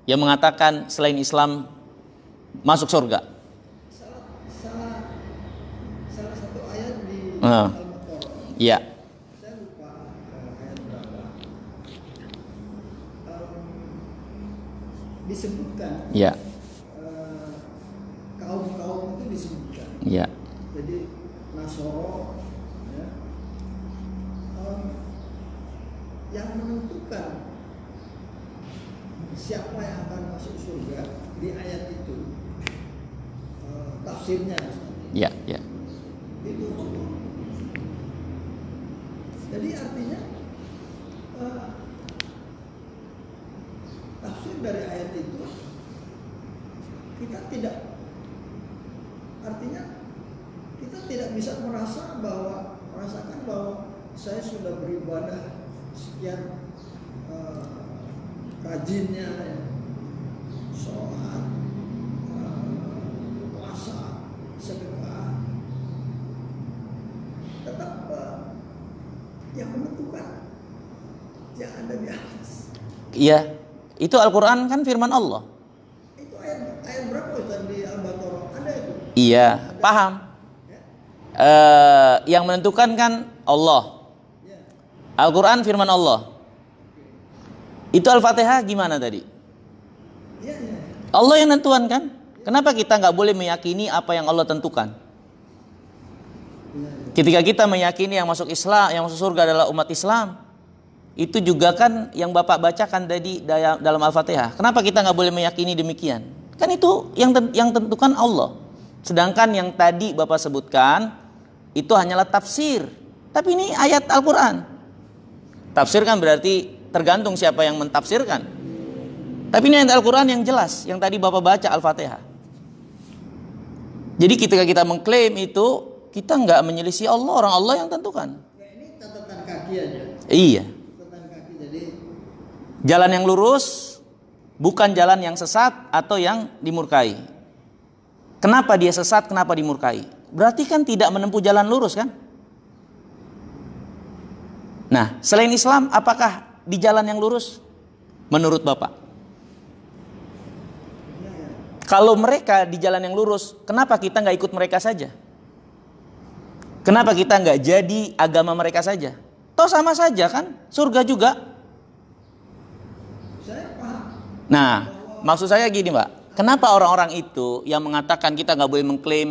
Yang mengatakan selain Islam masuk surga? Salah satu ayat di Nah, Al-Baqarah. iya. Saya lupa ayat berapa. Disebutkan. Iya. Kaum-kaum itu disebutkan. Iya. Jadi Nasoro, ya, yang menentukan siapa yang akan masuk surga di ayat itu, tafsirnya Iya, iya. itu. Jadi artinya tafsir dari ayat itu kita tidak, artinya kita tidak bisa merasakan bahwa saya sudah beribadah sekian rajinnya, ya, sholat, puasa, sedekah, tetap yang menentukan yang ada di atas. Iya, itu Al-Quran kan firman Allah. Itu ayat berapa Ustaz di Al-Baqarah? Ada itu? Iya, Ada. paham. Ya? Yang menentukan kan Allah. Ya. Al-Quran firman Allah. Itu Al-Fatihah gimana tadi? Ya, ya. Allah yang nentuan kan? Kenapa kita nggak boleh meyakini apa yang Allah tentukan? Ya. Ketika kita meyakini yang masuk Islam, yang masuk surga adalah umat Islam, itu juga kan yang Bapak bacakan tadi dalam Al-Fatihah. Kenapa kita nggak boleh meyakini demikian? Kan itu yang tentukan Allah. Sedangkan yang tadi Bapak sebutkan itu hanyalah tafsir. Tapi ini ayat Al-Quran. Tafsir kan berarti tergantung siapa yang mentafsirkan. Tapi ini ayat Al-Quran yang jelas, yang tadi Bapak baca Al-Fatihah. Jadi ketika kita mengklaim itu, kita nggak menyelisih Allah, orang Allah yang tentukan. Ya, ini catatan kaki aja. Iya. Catatan kaki. Jadi Jalan yang lurus bukan jalan yang sesat atau yang dimurkai. Kenapa dia sesat, kenapa dimurkai? Berarti kan tidak menempuh jalan lurus kan? Nah, selain Islam, apakah di jalan yang lurus? Menurut Bapak? Kalau mereka di jalan yang lurus, kenapa kita nggak ikut mereka saja? Kenapa kita nggak jadi agama mereka saja? Toh sama saja kan, surga juga. saya paham. Nah, maksud saya gini Mbak, kenapa orang-orang itu yang mengatakan kita nggak boleh mengklaim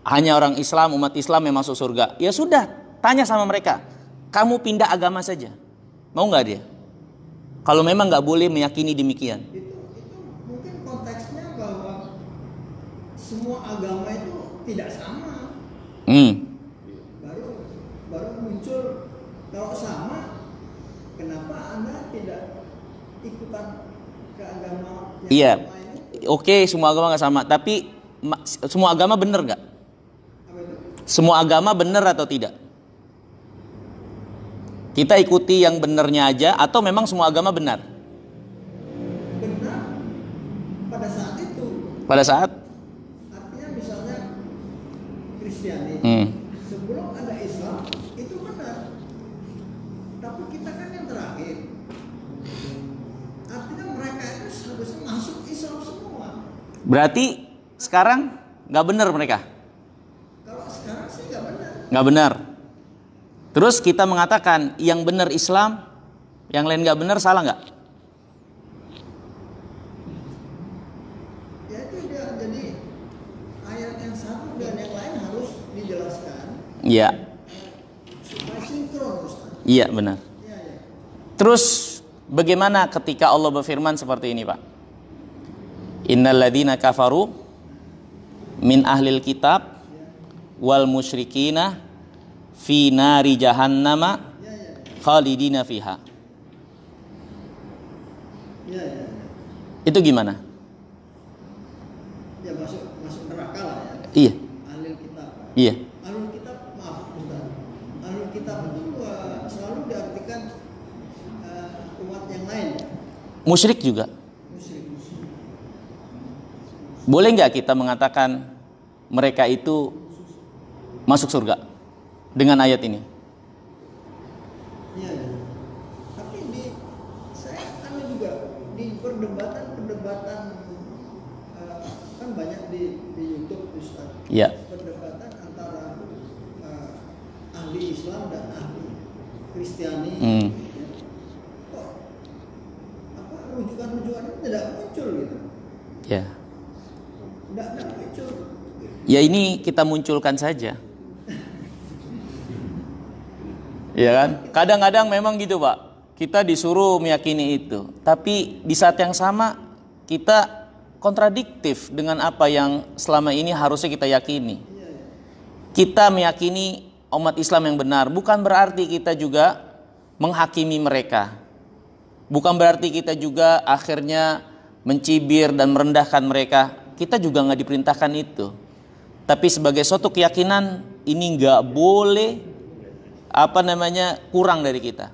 hanya orang Islam, umat Islam yang masuk surga? Ya sudah, tanya sama mereka, kamu pindah agama saja, mau nggak dia? Kalau memang nggak boleh meyakini demikian. Itu mungkin konteksnya bahwa semua agama itu tidak sama. Baru baru muncul, kalau sama, kenapa Anda tidak ikutan ke agama yang Iya. sama ini? Oke, semua agama nggak sama, tapi semua agama benar nggak? Apa itu? Semua agama benar atau tidak? Kita ikuti yang benernya aja, atau memang semua agama benar? Benar pada saat itu. Pada saat Artinya misalnya Kristiani, sebelum ada Islam itu benar, tapi kita kan yang terakhir. Artinya mereka itu seharusnya masuk Islam semua. berarti sekarang nggak benar mereka? Kalau sekarang sih nggak benar. Nggak benar. Terus kita mengatakan yang benar Islam, yang lain nggak benar, salah nggak? Ya itu dia, jadi ayat yang satu dan yang lain harus dijelaskan Iya, supaya sinkron, Ustaz. iya benar. Iya, ya. Terus bagaimana ketika Allah berfirman seperti ini, Pak? Innal ladzina kafaru min ahlil kitab wal musyrikina fi nari jahannama khalidina fiha. Iya, ya. Itu gimana? Ya masuk neraka lah ya. Iya, Ahlul kitab. iya. Ahlul kitab, maaf Ustaz. Ahlul kitab itu selalu diartikan umat yang lain. Musyrik juga. Musyrik. Boleh nggak kita mengatakan mereka itu masuk surga dengan ayat ini? Iya, ya. Tapi saya juga di perdebatan kan banyak di YouTube, Ustaz. Iya. Perdebatan antara ahli Islam dan ahli Kristiani. Ya. Kok rujukan-rujukan itu tidak muncul gitu? Ya. Tidak muncul. Ya ini kita munculkan saja. Ya kan? Kadang-kadang memang gitu, Pak. Kita disuruh meyakini itu, tapi di saat yang sama kita kontradiktif dengan apa yang selama ini harusnya kita yakini. Kita meyakini umat Islam yang benar, bukan berarti kita juga menghakimi mereka. Bukan berarti kita juga akhirnya mencibir dan merendahkan mereka. Kita juga nggak diperintahkan itu. Tapi sebagai suatu keyakinan ini nggak boleh kurang dari kita.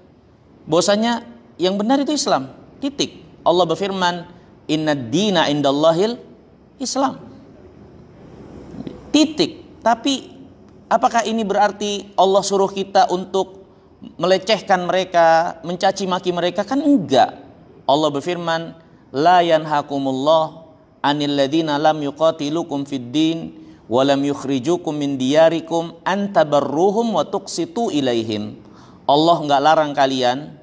Bahwasanya yang benar itu Islam. Titik. Allah berfirman, "Innad dina indallahil Islam." Titik. Tapi apakah ini berarti Allah suruh kita untuk melecehkan mereka, mencaci maki mereka? Kan enggak. Allah berfirman, "La yanhakumullah 'anil ladzina lam yuqatilukum fid din wa lam yukhrijukum min diyarikum an tabarruhum wa tuqsitu ilaihim." Allah enggak larang kalian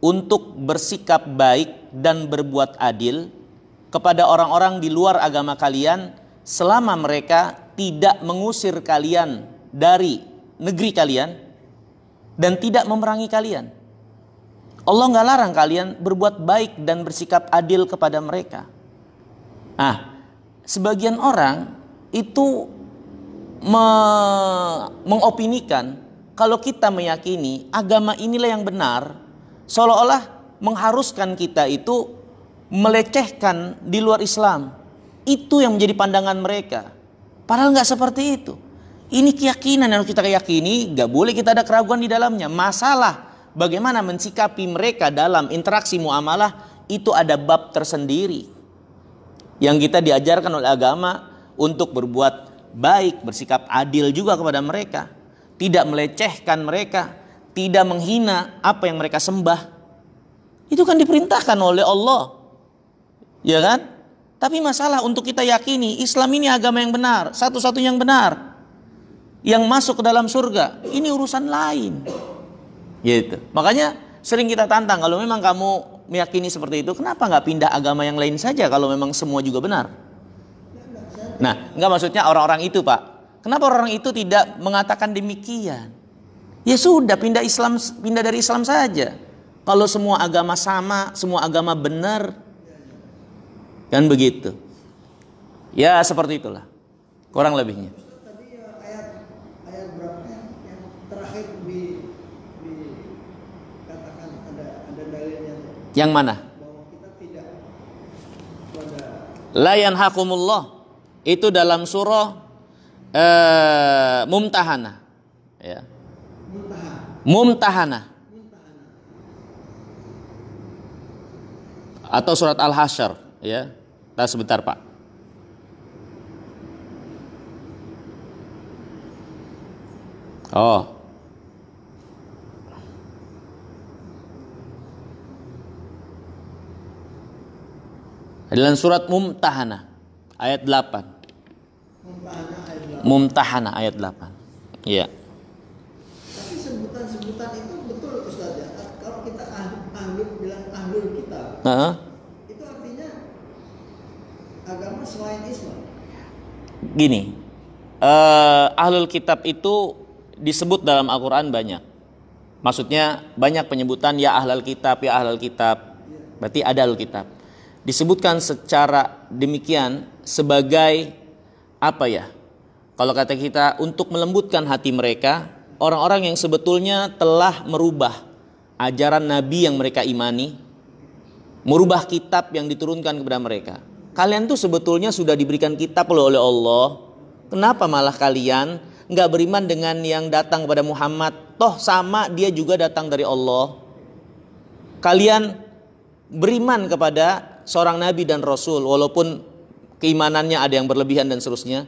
untuk bersikap baik dan berbuat adil kepada orang-orang di luar agama kalian selama mereka tidak mengusir kalian dari negeri kalian dan tidak memerangi kalian. Allah nggak larang kalian berbuat baik dan bersikap adil kepada mereka. Nah, sebagian orang itu mengopinikan kalau kita meyakini agama inilah yang benar, seolah-olah mengharuskan kita itu melecehkan di luar Islam. Itu yang menjadi pandangan mereka. Padahal nggak seperti itu. Ini keyakinan yang kita yakini, nggak boleh kita ada keraguan di dalamnya. Masalah bagaimana mensikapi mereka dalam interaksi muamalah itu ada bab tersendiri yang kita diajarkan oleh agama untuk berbuat baik, bersikap adil juga kepada mereka, tidak melecehkan mereka, tidak menghina apa yang mereka sembah. Itu kan diperintahkan oleh Allah, ya kan? Tapi masalah untuk kita yakini Islam ini agama yang benar, satu-satunya yang benar, yang masuk ke dalam surga, ini urusan lain. Gitu. Makanya sering kita tantang, kalau memang kamu meyakini seperti itu, kenapa nggak pindah agama yang lain saja kalau memang semua juga benar? Nah, nggak maksudnya orang-orang itu, Pak. Kenapa orang itu tidak mengatakan demikian? Ya sudah, pindah dari Islam saja. Kalau semua agama sama, semua agama benar, kan begitu. Ya seperti itulah kurang lebihnya. Tadi ayat Yang mana? bahwa kita tidak pada La yanhakumullah. Itu dalam surah Mumtahanah. Ya. Mumtahanah. Atau surat Al-Hasyr, ya. Nah, sebentar, Pak. Oh. Dalam surat Mumtahanah ayat 8. Mumtahanah ayat 8. Iya. Tapi sebutan-sebutan itu betul Ustaz ya. Kalau kita bilang ahlul kitab, itu artinya agama selain Islam. Gini, ahlul kitab itu disebut dalam Al-Quran banyak. Maksudnya banyak penyebutan ya ahlul kitab, ya ahlul kitab. Berarti ada ahlul kitab. Disebutkan secara demikian sebagai apa ya? Kalau kata kita untuk melembutkan hati mereka, orang-orang yang sebetulnya telah merubah ajaran Nabi yang mereka imani, merubah kitab yang diturunkan kepada mereka. Kalian tuh sebetulnya sudah diberikan kitab oleh Allah. Kenapa malah kalian nggak beriman dengan yang datang kepada Muhammad? Toh sama dia juga datang dari Allah. Kalian beriman kepada seorang nabi dan rasul walaupun keimanannya ada yang berlebihan dan seterusnya.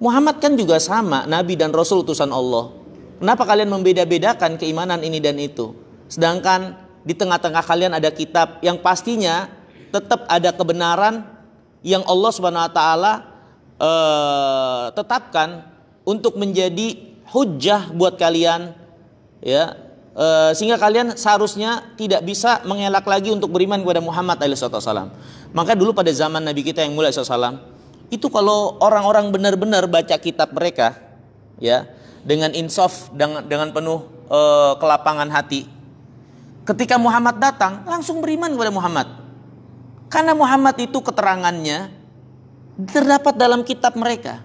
Muhammad kan juga sama, nabi dan rasul utusan Allah. Kenapa kalian membeda-bedakan keimanan ini dan itu? Sedangkan di tengah-tengah kalian ada kitab yang pastinya tetap ada kebenaran yang Allah Subhanahu wa taala tetapkan untuk menjadi hujjah buat kalian, ya. Sehingga kalian seharusnya tidak bisa mengelak lagi untuk beriman kepada Muhammad SAW. Maka dulu pada zaman Nabi kita yang mulia SAW, itu kalau orang-orang benar-benar baca kitab mereka, ya, dengan insaf, dengan penuh kelapangan hati, ketika Muhammad datang langsung beriman kepada Muhammad, karena Muhammad itu keterangannya terdapat dalam kitab mereka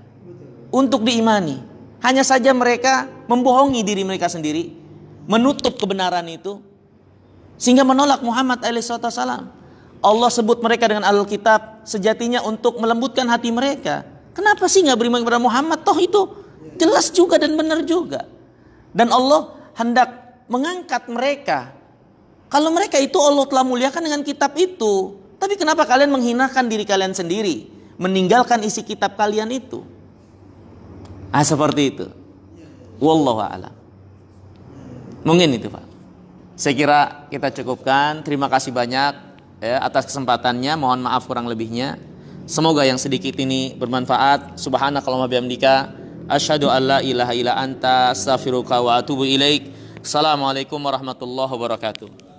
untuk diimani. Hanya saja mereka membohongi diri mereka sendiri, menutup kebenaran itu, sehingga menolak Muhammad alaihissalam. Allah sebut mereka dengan ahlul kitab sejatinya untuk melembutkan hati mereka. Kenapa sih nggak beriman kepada Muhammad? Toh itu jelas juga dan benar juga. Dan Allah hendak mengangkat mereka. Kalau mereka itu Allah telah muliakan dengan kitab itu. Tapi kenapa kalian menghinakan diri kalian sendiri, meninggalkan isi kitab kalian itu? Seperti itu. Wallahu a'lam. Mungkin itu Pak. Saya kira kita cukupkan. Terima kasih banyak ya, atas kesempatannya. Mohon maaf kurang lebihnya. Semoga yang sedikit ini bermanfaat. Subhanakallahumma bihamdika asyhadu an la ilaha illa anta astaghfiruka wa atubu ilaik. Assalamualaikum warahmatullahi wabarakatuh.